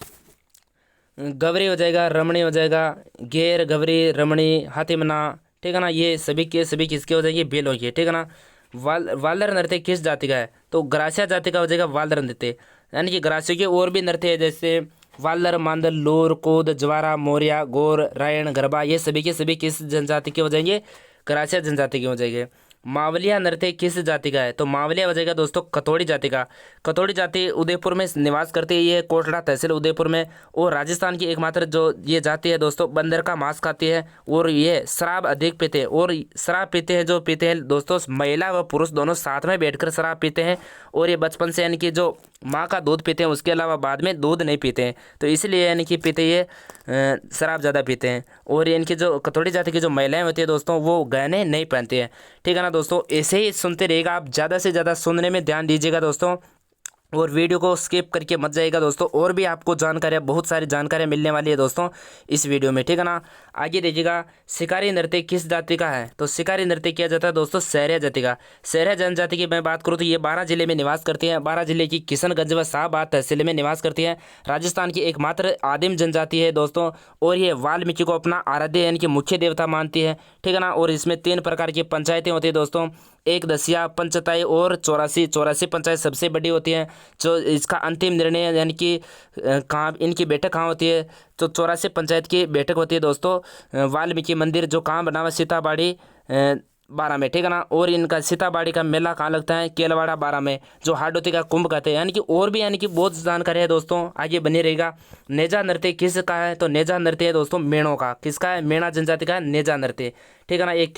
गवरी हो जाएगा, रमणी हो जाएगा, गैर गवरी, रमणी, हातिमना, ठीक है ना। ये सभी के सभी किसके हो जाएंगे? बेलों के, ठीक है ना। वालर नृत्य किस जाति का है? तो ग्रासिया जाति का हो जाएगा वालर नृत्य, यानी कि ग्रासियों के और भी नृत्य है, जैसे वालर, मांदल, लोर, कोद, ज्वारा, मौर्या, गौर, रायण, गरबा, ये सभी के सभी किस जनजाति के हो जाएंगे? ग्रासिया जनजाति के हो जाएंगे। मावलिया नृत्य किस जाति का है? तो मावलिया हो जाएगा दोस्तों कतोड़ी जाति का। कतोड़ी जाति उदयपुर में निवास करती है, ये कोटड़ा तहसील उदयपुर में, और राजस्थान की एकमात्र जो ये जाति है दोस्तों बंदर का मांस खाती है, और ये शराब अधिक पीते हैं, और शराब पीते हैं जो पीते हैं दोस्तों महिला व पुरुष दोनों साथ में बैठकर शराब पीते हैं, और ये बचपन से यानी कि जो माँ का दूध पीते हैं, उसके अलावा बाद में दूध नहीं पीते हैं, तो इसलिए यानी कि पीते ये शराब ज़्यादा पीते हैं। और इनकी जो कतोड़ी जाति की जो महिलाएं होती है दोस्तों वो गहने नहीं पहनती हैं, ठीक है ना दोस्तों। ऐसे ही सुनते रहिएगा आप, ज़्यादा से ज़्यादा सुनने में ध्यान दीजिएगा दोस्तों, और वीडियो को स्किप करके मत जाइएगा दोस्तों। और भी आपको जानकारियाँ, बहुत सारी जानकारियाँ मिलने वाली है दोस्तों इस वीडियो में, ठीक है ना। आगे देखिएगा, शिकारी नृत्य किस जाति का है? तो शिकारी नृत्य किया जाता है दोस्तों सहरिया जाति का। सहरिया जनजाति की मैं बात करूँ तो ये 12 जिले में निवास करती है। 12 जिले की किशनगंज व शाहबाद तहसील में निवास करती है। राजस्थान की एकमात्र आदिम जनजाति है दोस्तों, और ये वाल्मीकि को अपना आराध्य यानी कि मुख्य देवता मानती है, ठीक है ना। और इसमें 3 प्रकार की पंचायतें होती है दोस्तों, एक दसिया पंचताई और 84 पंचायत सबसे बड़ी होती है। जो इसका अंतिम निर्णय यानी कि कहाँ इनकी बैठक कहाँ होती है? तो 84 पंचायत की बैठक होती है दोस्तों वाल्मीकि मंदिर जो कहाँ बना हुआ? सीताबाड़ी 12 में, ठीक है ना। और इनका सीताबाड़ी का मेला कहाँ लगता है? केलवाड़ा 12 में, जो हाडोती का कुंभ कहते हैं, यानी कि और भी यानी कि बहुत जानकारी है दोस्तों, आगे बनी रहेगा। नेजा नृत्य किस का है? तो नेजा नृत्य है दोस्तों मेणों का। किसका है? मेणा जनजाति का नेजा नृत्य, ठीक है ना। एक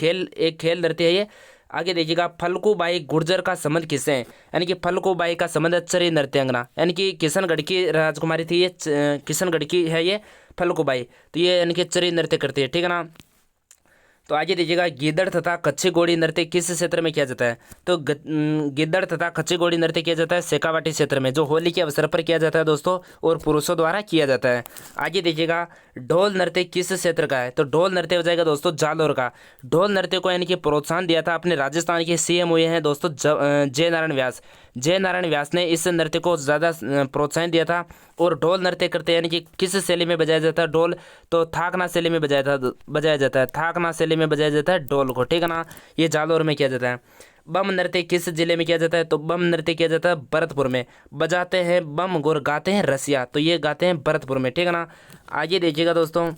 खेल नृत्य है ये। आगे देखिएगा, फलकूबाई गुर्जर का संबंध किससे है? यानी कि फलकूबाई का संबंध चरी नृत्यांगना, यानी कि किशनगढ़ की राजकुमारी थी ये, किशनगढ़ की है ये फलकूबाई, तो ये यानी कि चरी नृत्य करती है, ठीक है ना। तो आगे देखिएगा, गिद्दड़ तथा कच्ची घोड़ी नृत्य किस क्षेत्र में किया जाता है? तो गिद्दड़ तथा कच्ची घोड़ी नृत्य किया जाता है शेखावाटी क्षेत्र में, जो होली के अवसर पर किया जाता है दोस्तों, और पुरुषों द्वारा किया जाता है। आगे देखिएगा, ढोल नृत्य किस क्षेत्र का है? तो ढोल नृत्य हो जाएगा दोस्तों जालौर का। ढोल नृत्य को यानी कि प्रोत्साहन दिया था अपने राजस्थान के सीएम हुए हैं दोस्तों जय नारायण व्यास। जय नारायण व्यास ने इस नृत्य को ज़्यादा प्रोत्साहन दिया था। और ढोल नृत्य करते यानी कि किस शैली में बजाया जाता है ढोल? तो थाकना शैली में बजाया जाता है। थाकना शैली में बजाया जाता है ढोल को, ठीक है ना। ये जालौर में किया जाता है। बम नृत्य किस जिले में किया जाता है? तो बम नृत्य किया जाता है भरतपुर में। बजाते हैं बम और गाते हैं रसिया, तो ये गाते हैं भरतपुर में, ठीक है ना। आगे देखिएगा दोस्तों,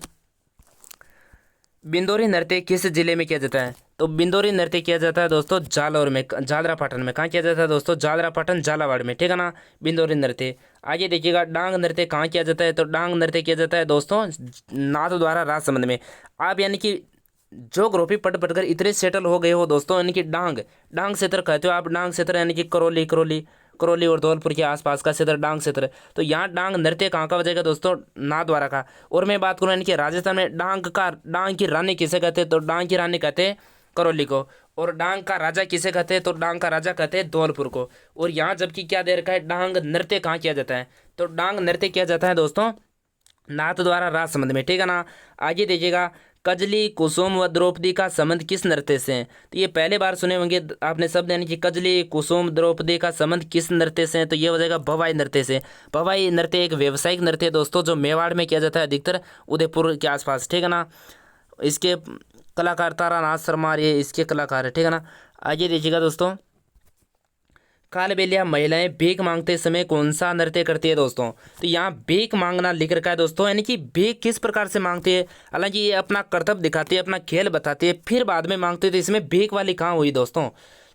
बिंदोरी नृत्य किस जिले में किया जाता है? तो बिंदोरी नृत्य किया जाता है दोस्तों जालौर में, जालरापाटन में। कहाँ किया जाता है दोस्तों? जालरापाटन झालावाड़ में, ठीक है ना, बिंदोरी नृत्य। आगे देखिएगा, डांग नृत्य कहाँ किया जाता है? तो डांग नृत्य किया जाता है दोस्तों नाथ द्वारा राजसमंद में। आप यानी कि ज्योग्राफी पढ़ पढ़कर इतने सेटल हो गए हो दोस्तों, यानी कि डांग डांग क्षेत्र कहते हो आप। डांग क्षेत्र यानी कि करौली और धौलपुर के आसपास का क्षेत्र डांग क्षेत्र। तो यहाँ डांग नृत्य कहाँ का बजेगा दोस्तों? नाथद्वारा का। और मैं बात करूँ यानी कि राजस्थान में डांग की रानी किसे कहते हैं? तो डांग की रानी कहते हैं करौली को। और डांग का राजा किसे कहते हैं? तो डांग का राजा कहते हैं धौलपुर को। और यहाँ जबकि क्या दे रखा है, डांग नृत्य कहाँ किया जाता है? तो डांग नृत्य किया जाता है दोस्तों नाथ द्वारा राजसमंद में, ठीक है ना। आगे देखिएगा, कजली कुसुम व द्रौपदी का संबंध किस नृत्य से है? तो ये पहले बार सुने होंगे आपने शब्द, यानी कि कजली कुसुम द्रौपदी का संबंध किस नृत्य से है? तो ये हो जाएगा भवाई नृत्य से। भवाई नृत्य एक व्यावसायिक नृत्य है दोस्तों, जो मेवाड़ में किया जाता है अधिकतर, उदयपुर के आसपास, ठीक है ना। इसके कलाकार तारानाथ शर्मा, ये इसके कलाकार है, ठीक है ना। आगे देखिएगा दोस्तों, कालबेलिया महिलाएं भीख मांगते समय कौन सा नृत्य करती है दोस्तों? तो यहाँ भीख मांगना लिख रखा है दोस्तों, यानी कि भीख किस प्रकार से मांगती है। हालांकि ये अपना कर्तव्य दिखाती है, अपना खेल बताती है, फिर बाद में मांगती है, तो इसमें भीख वाली कहाँ हुई दोस्तों?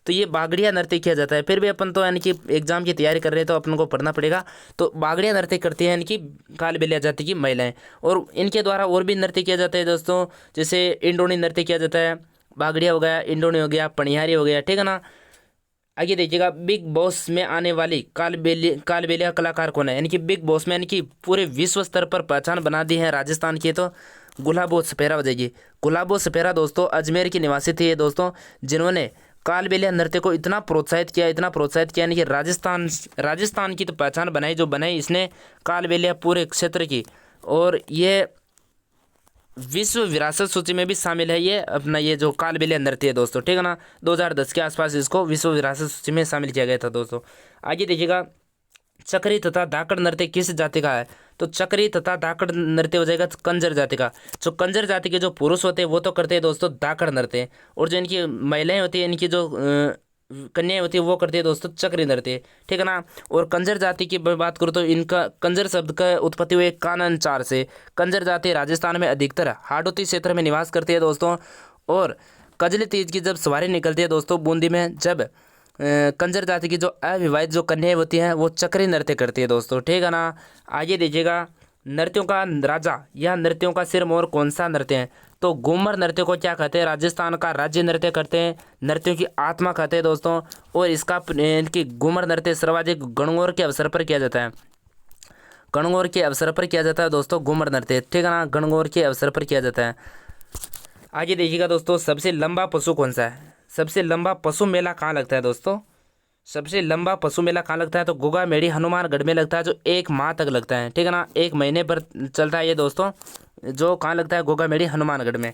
तो ये बागड़िया नृत्य किया जाता है। फिर भी अपन तो यानी कि एग्जाम की तैयारी कर रहे हैं, तो अपन को पढ़ना पड़ेगा। तो बागड़िया नृत्य करती है यानी कि कालबेलिया जाति की महिलाएं। और इनके द्वारा और भी नृत्य किया जाता है दोस्तों, जैसे इंडोनी नृत्य किया जाता है। बागड़िया हो गया, इंडोनी हो गया, पनिहारी हो गया, ठीक है ना। आगे देखिएगा, बिग बॉस में आने वाली कालबेलिया कलाकार कौन है? यानी कि बिग बॉस में यानी कि पूरे विश्व स्तर पर पहचान बना दी है राजस्थान की, तो गुलाबो सपेरा बजेगी। गुलाबो सपेरा दोस्तों अजमेर की निवासी थी ये दोस्तों, जिन्होंने कालबेलिया नृत्य को इतना प्रोत्साहित किया, यानी कि राजस्थान की तो पहचान बनाई, जो बनाई इसने कालबेलिया पूरे क्षेत्र की। और ये विश्व विरासत सूची में भी शामिल है, ये अपना ये जो कालबेलिया नृत्य है दोस्तों, ठीक है ना। 2010 के आसपास इसको विश्व विरासत सूची में शामिल किया गया था दोस्तों। आगे देखिएगा, चक्री तथा धाकड़ नृत्य किस जाति का है? तो चक्री तथा धाकड़ नृत्य हो जाएगा कंजर जाति का। जो कंजर जाति के जो पुरुष होते हैं वो तो करते हैं दोस्तों धाकड़ नृत्य, और जो इनकी महिलाएं होती हैं, इनकी जो कन्याएं होती है वो करती है दोस्तों चक्री नृत्य, ठीक है ना। और कंजर जाति की बात करूँ तो इनका कंजर शब्द का उत्पत्ति हुई काननचार से। कंजर जाति राजस्थान में अधिकतर हाडोती क्षेत्र में निवास करती है दोस्तों। और कजली तीज की जब सवारी निकलती है दोस्तों बूंदी में, जब कंजर जाति की जो अविवाहित जो कन्याएं होती हैं वो चक्री नृत्य करती है दोस्तों, ठीक है ना। आगे देखिएगा, नृत्यों का राजा या नृत्यों का सिरमौर कौन सा नृत्य है? तो घूमर नृत्य को क्या कहते हैं? राजस्थान का राज्य नृत्य कहते हैं, नृत्यों की आत्मा कहते हैं दोस्तों। और इसका इनकी घूमर नृत्य सर्वाधिक गणगौर के अवसर पर किया जाता है। गणगौर के अवसर पर किया जाता है दोस्तों घूमर नृत्य, ठीक है ना, गणगौर के अवसर पर किया जाता है। आगे देखिएगा दोस्तों, सबसे लंबा पशु कौन सा है? सबसे लंबा पशु मेला कहाँ लगता है दोस्तों? सबसे लंबा पशु मेला कहाँ लगता है? तो गोगा मेड़ी हनुमानगढ़ में लगता है, जो 1 माह तक लगता है, ठीक है ना, 1 महीने पर चलता है ये दोस्तों, जो कहाँ लगता है? गोगा मेड़ी हनुमानगढ़ में।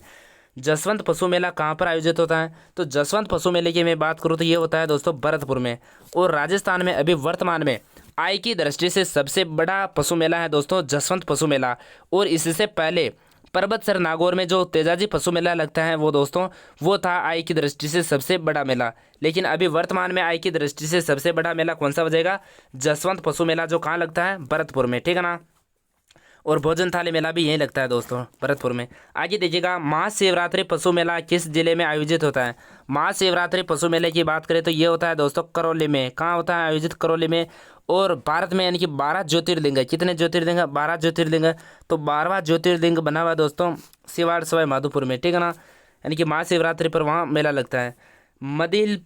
जसवंत पशु मेला कहाँ पर आयोजित होता है? तो जसवंत पशु मेले की मैं बात करूँ तो ये होता है दोस्तों भरतपुर में। और राजस्थान में अभी वर्तमान में आय की दृष्टि से सबसे बड़ा पशु मेला है दोस्तों जसवंत पशु मेला। और इससे पहले पर्वतसर नागौर में जो तेजाजी पशु मेला लगता है वो दोस्तों वो था आय की दृष्टि से सबसे बड़ा मेला। लेकिन अभी वर्तमान में आय की दृष्टि से सबसे बड़ा मेला कौन सा बजेगा? जसवंत पशु मेला, जो कहाँ लगता है? भरतपुर में, ठीक है ना। और भोजन थाली मेला भी यहीं लगता है दोस्तों भरतपुर में। आगे देखिएगा, महाशिवरात्रि पशु मेला किस जिले में आयोजित होता है? महाशिवरात्रि पशु मेले की बात करें तो ये होता है दोस्तों करौली में। कहाँ होता है आयोजित? करौली में। और भारत में यानी कि 12 ज्योतिर्लिंग है। कितने ज्योतिर्लिंग है? 12 ज्योतिर्लिंग है। तो 12वां ज्योतिर्लिंग बना हुआ है दोस्तों सिवाड़ सवाई माधोपुर में, ठीक है ना। यानी कि महाशिवरात्रि पर वहाँ मेला लगता है। मदिल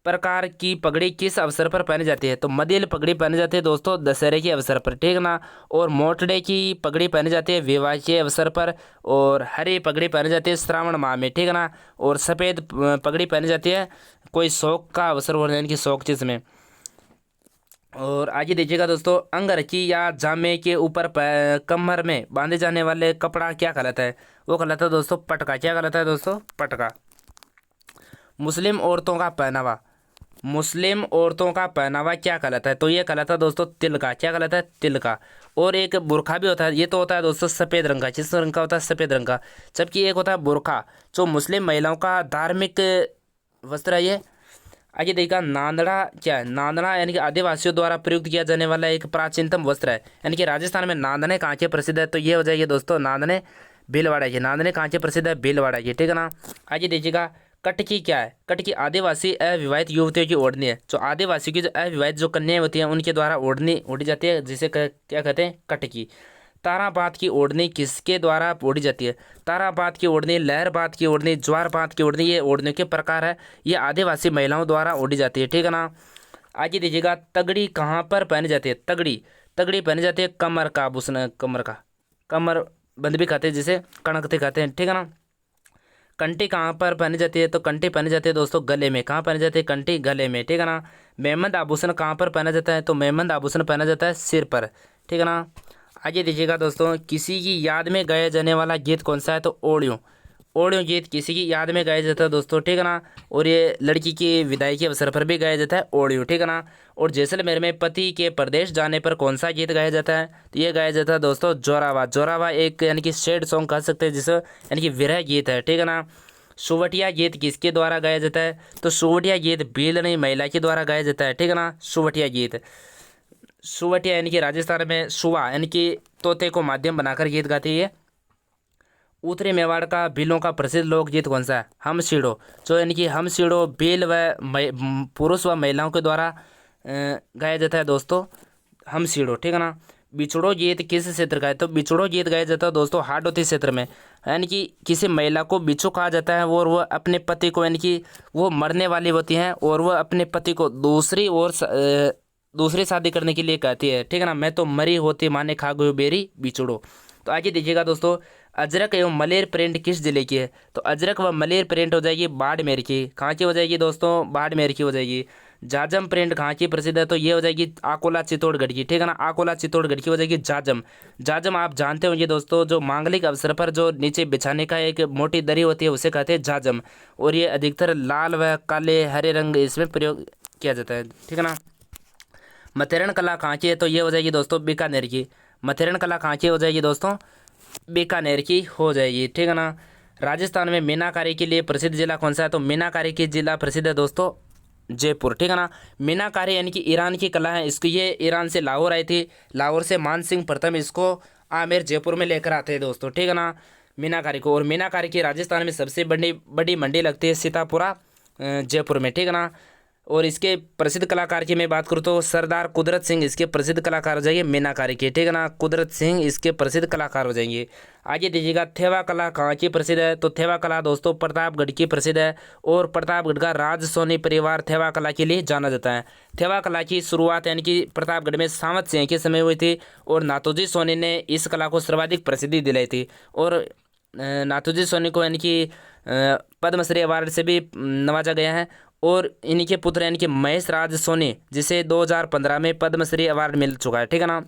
प्रकार की पगड़ी किस अवसर पर पहनी जाती है? तो मदियल पगड़ी पहनी जाती है दोस्तों दशहरे के अवसर पर, ठीक है ना। और मोटड़े की पगड़ी पहनी जाती है विवाह के अवसर पर। और हरी पगड़ी पहनी जाती है श्रावण माह में, ठीक है ना। और सफ़ेद पगड़ी पहनी जाती है कोई शौक का अवसर हो, यानी कि शौक चीज़ में। और आगे देखिएगा दोस्तों, अंगरखी या जामे के ऊपर कमर में बांधे जाने वाले कपड़ा क्या कहलाता है? वो कहलाता है दोस्तों पटका। क्या कहलाता है दोस्तों? पटका। मुस्लिम औरतों का पहनावा, मुस्लिम औरतों का पहनावा क्या कहलाता है? तो ये कहलाता है दोस्तों तिलका। क्या कहलाता है? तिलका। और एक बुरखा भी होता है, ये तो होता है दोस्तों सफ़ेद रंग का। किस रंग का होता है? सफ़ेद रंग का। जबकि एक होता है बुरखा जो मुस्लिम महिलाओं का धार्मिक वस्त्र है ये। आगे देखिएगा, नांदड़ा क्या है? नांदड़ा यानी कि आदिवासियों द्वारा प्रयुक्त किया जाने वाला एक प्राचीनतम वस्त्र है। यानी कि राजस्थान में नांदने कहाँ के प्रसिद्ध है? तो ये हो जाएगी दोस्तों नांदने भीलवाड़ा की। नांदने कहाँ के प्रसिद्ध है? भीलवाड़ा की, ठीक है ना। आगे देखिएगा, कटकी क्या है? कटकी आदिवासी अविवाहित युवतियों की ओढ़नी है। जो आदिवासी की जो अविवाहित जो कन्याएं होती हैं उनके द्वारा ओढ़नी ओढ़ी जाती है, जिसे क्या कहते हैं? कटकी। ताराबात की ओढ़नी किसके द्वारा ओढ़ी जाती है? ताराबात की ओढ़नी, लहरबात की ओढ़नी, ज्वारबात की ओढ़नी, ये ओढ़ने के प्रकार है। ये आदिवासी महिलाओं द्वारा ओढ़ी जाती है, ठीक है ना। आगे दीजिएगा, तगड़ी कहाँ पर पहनी जाती है? तगड़ी, तगड़ी पहनी जाती है कमर का आभूषण, कमर का। कमर बंद भी खाते हैं जिसे कणकते खाते हैं, ठीक है ना। कंठी कहाँ पर पहनी जाती है? तो कंठी पहनी जाती है दोस्तों गले में। कहाँ पहनी जाती है? कंठी गले में, ठीक है ना। मेहमद आभूषण कहाँ पर पहना जाता है? तो मेहमद आभूषण पहना जाता है सिर पर, ठीक है ना। आगे देखिएगा दोस्तों, किसी की याद में गाया जाने वाला गीत कौन सा है? तो ओडियो। ओडियो गीत किसी की याद में गाया जाता है दोस्तों, ठीक है ना। और ये लड़की की विदाई के अवसर पर भी गाया जाता है ओडियो, ठीक है ना। और जैसलमेर में पति के प्रदेश जाने पर कौन सा गीत गाया जाता है? तो ये गाया जाता है दोस्तों जोरावा। जोरावा एक यानी कि सैड सॉन्ग कह सकते हैं जिसे, यानी कि विरह गीत है, ठीक है ना। सुवटिया गीत किसके द्वारा गाया जाता है? तो सुवटिया गीत भीलनी महिला के द्वारा गाया जाता है, ठीक है ना। सुवटिया गीत, सुवटिया यानी कि राजस्थान में सुवा यानी कि तोते को माध्यम बनाकर गीत गाती है। उत्तरी मेवाड़ का भीलों का प्रसिद्ध लोकगीत कौन सा है? हम सीढ़ो। जो यानी कि हम सीढ़ो भील व पुरुष व महिलाओं के द्वारा गाया जाता है दोस्तों, हम सीढ़ो, ठीक है ना। बिछड़ो गीत किस क्षेत्र का है? तो बिछड़ो गीत गाया जाता है दोस्तों हाडोती क्षेत्र में। यानी कि किसी महिला को बिच्छू कहा जाता है और वह अपने पति को, यानी कि वो मरने वाली होती हैं और वह अपने पति को दूसरी शादी करने के लिए कहती है, ठीक है ना। मैं तो मरी होती माने खा गई बेरी बिछड़ो। तो आगे देखिएगा दोस्तों, अजरक एवं मलेर प्रिंट किस जिले की है? तो अजरक व मलेर प्रिंट हो जाएगी बाड़मेर की। कहाँ की हो जाएगी दोस्तों? बाड़मेर की हो जाएगी। जाजम प्रिंट कहाँ की प्रसिद्ध है? तो ये हो जाएगी अकोला चित्तौड़गढ़ की, ठीक है ना। अकोला चित्तौड़गढ़ की हो जाएगी जाजम। जाजम आप जानते होंगे दोस्तों, जो मांगलिक अवसर पर जो नीचे बिछाने का एक मोटी दरी होती है उसे कहते हैं जाजम। और ये अधिकतर लाल व काले हरे रंग इसमें प्रयोग किया जाता है, ठीक है ना। मथेरन कला कहाँ की है? तो ये हो जाएगी दोस्तों बीकानेर की। मथेरन कला कहाँ की हो जाएगी दोस्तों? बीकानेर की हो जाएगी, ठीक है ना। राजस्थान में मीनाकारी के लिए प्रसिद्ध जिला कौन सा है? तो मीनाकारी की जिला प्रसिद्ध है दोस्तों जयपुर, ठीक है ना। मीनाकारी यानी कि ईरान की कला है। इसकी ये ईरान से लाहौर आई थी। लाहौर से मान सिंह प्रथम इसको आमेर जयपुर में लेकर आते हैं दोस्तों, ठीक है ना, मीनाकारी को। और मीनाकारी की राजस्थान में सबसे बड़ी बड़ी मंडी लगती है सीतापुरा जयपुर में, ठीक है ना। और इसके प्रसिद्ध कलाकार की मैं बात करूँ तो सरदार कुदरत सिंह इसके प्रसिद्ध कलाकार हो जाएंगे मीनाकारी के, ठीक है ना। कुदरत सिंह इसके प्रसिद्ध कलाकार हो जाएंगे। आगे देखिएगा, थेवा कला कहाँ की प्रसिद्ध है? तो थेवा कला दोस्तों प्रतापगढ़ की प्रसिद्ध है। और प्रतापगढ़ का राज सोनी परिवार थेवा कला के लिए जाना जाता है। थेवा कला की शुरुआत यानी कि प्रतापगढ़ में सावंत सिंह के समय हुई थी। और नाथूजी सोनी ने इस कला को सर्वाधिक प्रसिद्धि दिलाई थी। और नाथूजी सोनी को यानी कि पद्मश्री अवार्ड से भी नवाजा गया है। और इन्हीं के पुत्र यानी कि महेश राज सोनी, जिसे 2015 में पद्मश्री अवार्ड मिल चुका है, ठीक है ना।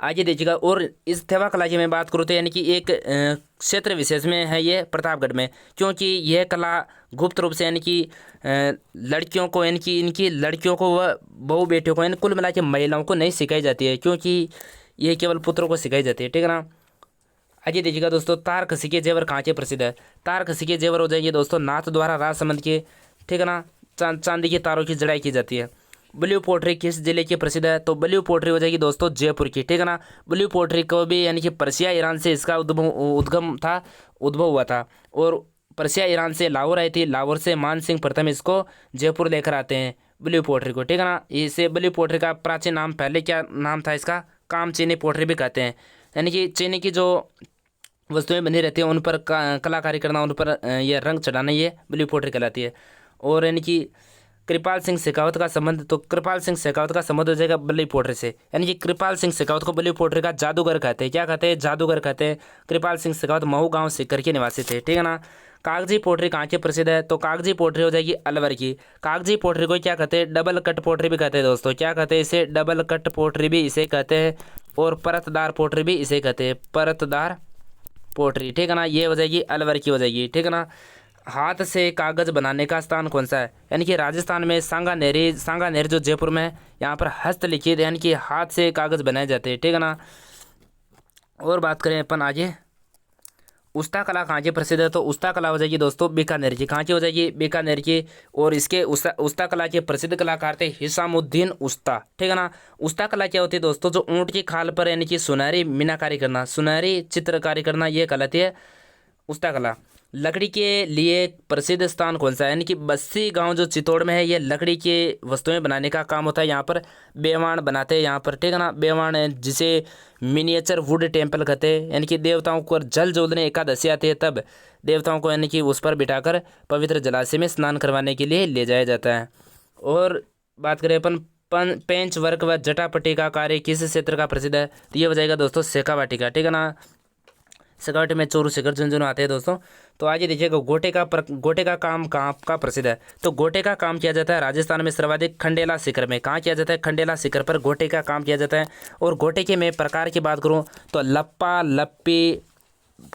आगे देखिएगा, और इस थेवा कला की मैं बात करूँ तो यानी कि एक क्षेत्र विशेष में है ये प्रतापगढ़ में, क्योंकि यह कला गुप्त रूप से यानी कि लड़कियों को, यानी कि इनकी लड़कियों को व बहू बेटियों को, यानी कुल मिला के महिलाओं को नहीं सिखाई जाती है, क्योंकि ये केवल पुत्रों को सिखाई जाती है, ठीक है ना। आइए देखिएगा दोस्तों, तार खसी के जेवर कहाँ के प्रसिद्ध है? तार खसी के जेवर हो जाएंगे दोस्तों नाथ द्वारा राजसमंद के, ठीक है ना। चांदी के तारों की जड़ाई की जाती है। ब्लू पोट्री किस जिले की प्रसिद्ध है? तो ब्लू पोट्री हो जाएगी दोस्तों जयपुर की, ठीक है ना। ब्लू पोट्री को भी यानी कि पर्सिया ईरान से इसका उद्भव हुआ था। और पर्सिया ईरान से लाहौर आई थी। लाहौर से मान सिंह प्रथम इसको जयपुर लेकर आते हैं ब्लू पोट्री को, ठीक है ना। इसे ब्लू पोट्री का प्राचीन नाम, पहले क्या नाम था इसका? काम चीनी पोट्री भी कहते हैं। यानी कि चीनी की जो वस्तुएं बनी रहती हैं उन पर कलाकारी करना, उन पर यह रंग चढ़ाना, ये ब्लू पोट्री कहलाती है। और यानी कि कृपाल सिंह शेखावत का संबंध, तो कृपाल सिंह शेखावत का संबंध हो जाएगा बल्लभ पोट्रे से, यानी कि कृपाल सिंह शेखावत को बल्लभ पोट्रे का जादूगर कहते हैं। क्या कहते हैं? जादूगर कहते हैं। कृपाल सिंह शेखावत महू गांव सीकर के निवासी थे, ठीक है ना। कागजी पोट्री कहाँ की प्रसिद्ध है? तो कागजी पोट्री हो जाएगी अलवर की। कागजी पोट्री को क्या कहते हैं? डबल कट पोट्री भी कहते हैं दोस्तों। क्या कहते हैं इसे? डबल कट पोट्री भी इसे कहते हैं, और परतदार पोट्री भी इसे कहते हैं, परतदार पोट्री, ठीक है ना। ये हो जाएगी अलवर की हो जाएगी, ठीक है ना। हाथ से कागज बनाने का स्थान कौन सा है? यानी कि राजस्थान में सांगानेरी, सांगानेर जो जयपुर में है, यहाँ पर हस्तलिखित यानी कि हाथ से कागज बनाए जाते हैं, ठीक है ना। और बात करें अपन आगे, उस्ता कला कहाँ की प्रसिद्ध है? तो उस्ता कला हो जाएगी दोस्तों बीकानेर की। कहाँ की हो जाएगी? बीकानेर की। और इसके उस्ता कला के प्रसिद्ध कलाकार थे हिसामुद्दीन उस्ता, ठीक है ना। उस्ता कला क्या होती है दोस्तों? जो ऊँट की खाल पर यानी कि सुनहरी मीनाकारी करना, सुनहरी चित्रकारी करना, ये कहलाती है उस्ता कला। लकड़ी के लिए प्रसिद्ध स्थान कौन सा है? यानी कि बस्सी गांव जो चित्तौड़ में है, ये लकड़ी की वस्तुएं बनाने का काम होता है। यहाँ पर बेवाण बनाते हैं यहाँ पर, ठीक है ना। बेवाण है जिसे मिनिएचर वुड टेम्पल कहते हैं, यानी कि देवताओं को जल जोतने एकादशी आती है तब देवताओं को यानी कि उस पर बिठाकर पवित्र जलाशय में स्नान करवाने के लिए ले जाया जाता है। और बात करें अपन पेंच वर्क व जटापटी का कार्य किस क्षेत्र का प्रसिद्ध है? तो ये हो जाएगा दोस्तों शेखावाटी का, ठीक है ना। शेखावाटी में चोरू शिखर झुंझुनू आते हैं दोस्तों। तो आगे देखिएगा गोटे का काम कहाँ का प्रसिद्ध है? तो गोटे का काम किया जाता है राजस्थान में सर्वाधिक खंडेला शिखर में। कहाँ किया जाता है? खंडेला शिखर पर गोटे का काम किया जाता है। और गोटे के मैं प्रकार की बात करूँ तो लप्पा, लप्पी,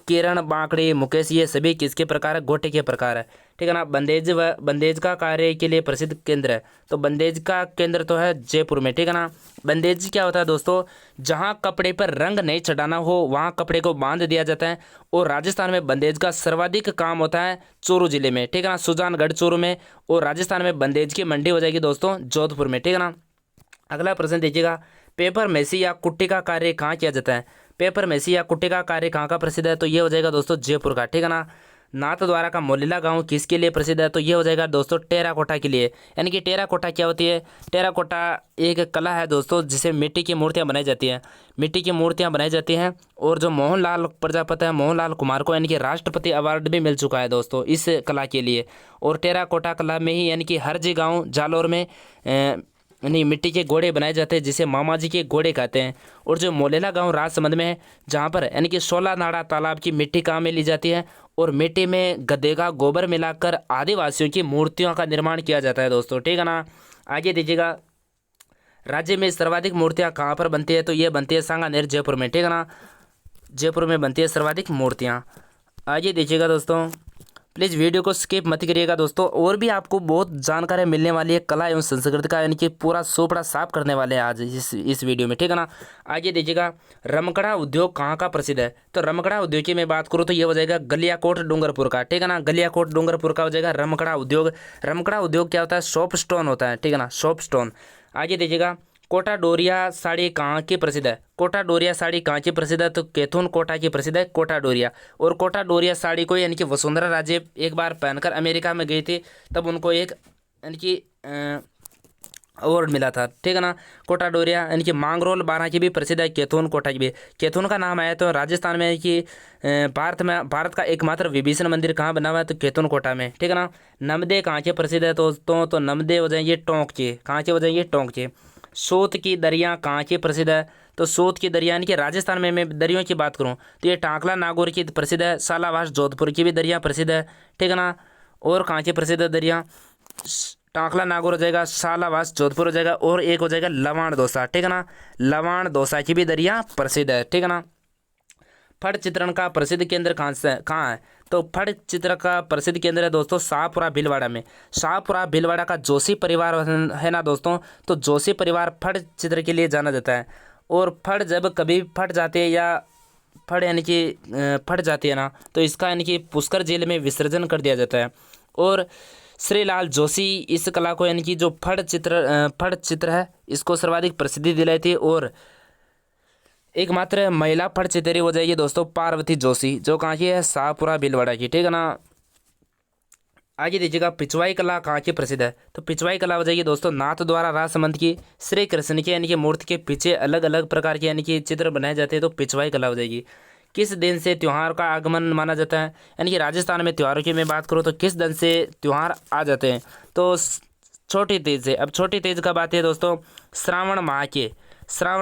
किरण, बांकड़ी, मुकेश, ये सभी किसके प्रकार है? गोटे के प्रकार है, ठीक है ना। बंदेज का कार्य के लिए प्रसिद्ध केंद्र है, तो बंदेज का केंद्र तो है जयपुर में, ठीक है ना। बंदेज क्या होता है दोस्तों? जहां कपड़े पर रंग नहीं चढ़ाना हो वहां कपड़े को बांध दिया जाता है। और राजस्थान में बंदेज का सर्वाधिक काम होता है चूरू जिले में, ठीक है ना, सुजानगढ़ चूरू में। और राजस्थान में बंदेज की मंडी हो जाएगी दोस्तों जोधपुर में, ठीक है ना। अगला प्रश्न देखिएगा, पेपर मेसी या कुट्टी का कार्य कहाँ किया जाता है? पेपर मेसी या कुट्टी का कार्य कहाँ का प्रसिद्ध है? तो ये हो जाएगा दोस्तों जयपुर का, ठीक है ना। नाथद्वारा का मोलिला गांव किसके लिए प्रसिद्ध है? तो ये हो जाएगा दोस्तों टेराकोटा के लिए। यानी कि टेराकोटा क्या होती है? टेराकोटा एक कला है दोस्तों जिसे मिट्टी की मूर्तियां बनाई जाती हैं, मिट्टी की मूर्तियां बनाई जाती हैं। और जो मोहनलाल प्रजापति है, मोहनलाल कुमार को यानी कि राष्ट्रपति अवार्ड भी मिल चुका है दोस्तों इस कला के लिए। और टेराकोटा कला में ही यानी कि हरजी गाँव जालौर में यानी मिट्टी के घोड़े बनाए जाते हैं जिसे मामा जी के घोड़े कहते हैं। और जो मोलेला गांव राजसमंद में है, जहां पर यानी कि 16 नाड़ा तालाब की मिट्टी काम में ली जाती है। और मिट्टी में गधे का गोबर मिलाकर आदिवासियों की मूर्तियों का निर्माण किया जाता है दोस्तों, ठीक है ना। आगे दीजिएगा, राज्य में सर्वाधिक मूर्तियाँ कहाँ पर बनती है? तो ये बनती है सांगानेर जयपुर में, ठीक है ना। जयपुर में बनती है सर्वाधिक मूर्तियाँ। आगे देखिएगा दोस्तों, प्लीज़ वीडियो को स्किप मत करिएगा दोस्तों, और भी आपको बहुत जानकारी मिलने वाली है कला एवं संस्कृति का, यानी कि पूरा सोपड़ा साफ करने वाले हैं आज इस वीडियो में, ठीक है ना। आगे देखिएगा, रमकड़ा उद्योग कहाँ का प्रसिद्ध है? तो रमकड़ा उद्योग की मैं बात करूँ तो ये हो जाएगा गलियाकोट डूंगरपुर का, ठीक है ना। गलियाकोट डूंगरपुर का हो जाएगा रमकड़ा उद्योग। रमकड़ा उद्योग क्या होता है? सॉफ्ट स्टोन होता है, ठीक है ना, सॉफ्ट स्टोन। आगे देखिएगा, कोटा डोरिया साड़ी कहाँ की प्रसिद्ध है? कोटा डोरिया साड़ी कहाँ की प्रसिद्ध है? तो कैथून कोटा की प्रसिद्ध है कोटा डोरिया। और कोटा डोरिया साड़ी को यानी कि वसुंधरा राजे एक बार पहनकर अमेरिका में गई थी, तब उनको एक यानी कि अवार्ड मिला था, ठीक है ना। कोटा डोरिया यानी कि मांगरोल बारह की भी प्रसिद्ध है, कैथून कोटा की भी। कैथून का नाम आया तो राजस्थान में कि भारत का एकमात्र विभीषण मंदिर कहाँ बना हुआ है? तो कैथून कोटा में, ठीक है ना। नमदे कहाँ के प्रसिद्ध है दोस्तों? तो नमदे हो जाएंगे टोंक के। कहाँ के हो जाएंगे? टोंक के। सोत की दरिया कहाँ की प्रसिद्ध है? तो सोत की दरिया यानी कि राजस्थान में मैं दरियों की बात करूँ तो ये टांकला नागौर की प्रसिद्ध है। सालावास जोधपुर की भी दरिया प्रसिद्ध है, ठीक है ना। और कहाँ की प्रसिद्ध है दरिया? टांकला नागौर हो जाएगा, सालावास जोधपुर हो जाएगा, और एक हो जाएगा लवाण दौसा, ठीक है ना। लवाण दौसा की भी दरिया प्रसिद्ध है, ठीक है ना। फट चित्रण का प्रसिद्ध केंद्र कहाँ है? तो फट चित्र का प्रसिद्ध केंद्र है दोस्तों शाहपुरा भीलवाड़ा में। शाहपुरा भीलवाड़ा का जोशी परिवार है ना दोस्तों, तो जोशी परिवार फट चित्र के लिए जाना जाता है। और फट जब कभी फट जाती है या फट यानी कि फट जाती है ना, तो इसका यानी कि पुष्कर जेल में विसर्जन कर दिया जाता है। और श्रीलाल जोशी इस कला को यानी कि जो फट चित्र है इसको सर्वाधिक प्रसिद्धि दिलाई थी। और एकमात्र महिला फट चित्रे हो जाएगी दोस्तों पार्वती जोशी, जो कहाँ की है? शाहपुरा भीलवाड़ा की, ठीक है ना। आगे दीजिएगा, पिछवाई कला कहाँ की प्रसिद्ध है? तो पिछवाई कला हो जाएगी दोस्तों नाथ द्वारा राजसमंद की श्री कृष्ण की यानी कि मूर्ति के पीछे अलग अलग प्रकार के यानी कि चित्र बनाए जाते हैं, तो पिछवाई कला हो जाएगी। किस दिन से त्यौहार का आगमन माना जाता है? यानी कि राजस्थान में त्योहारों की मैं बात करूँ तो किस दिन से त्यौहार आ जाते हैं? तो छोटी तीज है। अब छोटी तीज कब आती है दोस्तों? श्रावण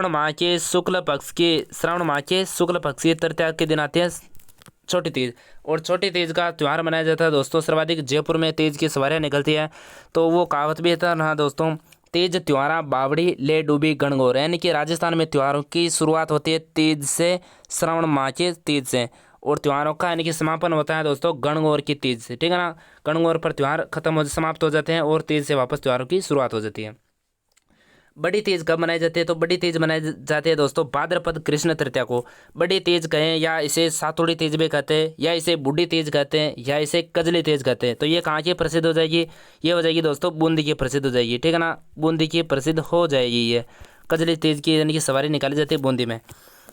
माह के शुक्ल पक्ष की तृतीया के दिन आती है छोटी तीज। और छोटी तीज का त्यौहार मनाया जाता है दोस्तों सर्वाधिक जयपुर में तीज की सवारियाँ निकलती है। तो वो कहावत भी था ना दोस्तों, तीज त्योहारा बावड़ी ले डूबी गणगौर, यानी कि राजस्थान में त्योहारों की शुरुआत होती है तीज से, श्रावण माह के तीज से, और त्योहारों का यानी कि समापन होता है दोस्तों गणगौर की तीज से, ठीक है ना। गणगौर पर त्यौहार समाप्त हो जाते हैं और तीज से वापस त्योहारों की शुरुआत हो जाती है। बड़ी तीज कब मनाई जाती है? तो बड़ी तीज मनाई जाती है दोस्तों भाद्रपद कृष्ण तृतीया को। बड़ी तीज कहें या इसे सातुड़ी तीज भी कहते हैं, या इसे बूढ़ी तीज कहते हैं, या इसे कजली तीज कहते हैं। तो ये कहाँ की प्रसिद्ध हो जाएगी? ये हो जाएगी दोस्तों बूंदी की प्रसिद्ध हो जाएगी, ठीक है ना। बूंदी की प्रसिद्ध हो जाएगी ये कजली तीज की, यानी कि सवारी निकाली जाती है बूंदी में।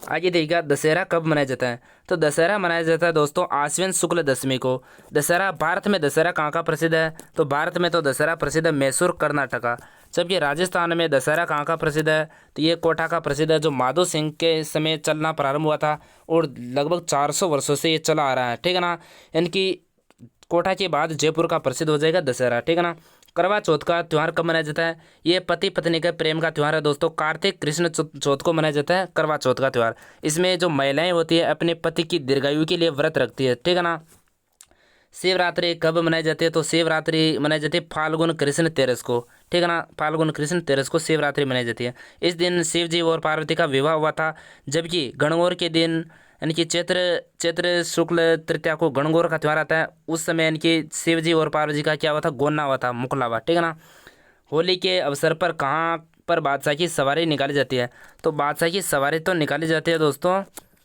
आगे देखिएगा दशहरा कब मनाया जाता है? तो दशहरा मनाया जाता है दोस्तों आश्विन शुक्ल दशमी को। दशहरा भारत में दशहरा कहाँ का प्रसिद्ध है? तो भारत में तो दशहरा प्रसिद्ध है मैसूर कर्नाटका। जबकि राजस्थान में दशहरा कहाँ का प्रसिद्ध है? तो ये कोटा का प्रसिद्ध है, जो माधो सिंह के समय चलना प्रारंभ हुआ था और लगभग 400 वर्षों से ये चला आ रहा है, ठीक है ना। यानी कि कोटा के बाद जयपुर का प्रसिद्ध हो जाएगा दशहरा, ठीक है ना। करवा चौथ का त्यौहार कब मनाया जाता है? ये पति पत्नी के प्रेम का त्यौहार है दोस्तों, कार्तिक कृष्ण चौथ को मनाया जाता है करवा चौथ का त्यौहार। इसमें जो महिलाएं होती है अपने पति की दीर्घायु के लिए व्रत रखती है, ठीक है ना। शिवरात्रि कब मनाई जाती है? तो शिवरात्रि मनाई जाती है फाल्गुन कृष्ण तेरस को, ठीक है ना। फाल्गुन कृष्ण तेरस को शिवरात्रि मनाई जाती है। इस दिन शिव जी और पार्वती का विवाह हुआ था। जबकि गणगौर के दिन यानी कि चैत्र शुक्ल तृतीया को गणगौर का त्यौहार आता है। उस समय यानी कि शिव जी और पार्वती जी का क्या हुआ था? गोना हुआ था, मुखला हुआ, ठीक है ना। होली के अवसर पर कहाँ पर बादशाह की सवारी निकाली जाती है? तो बादशाह की सवारी तो निकाली जाती है दोस्तों,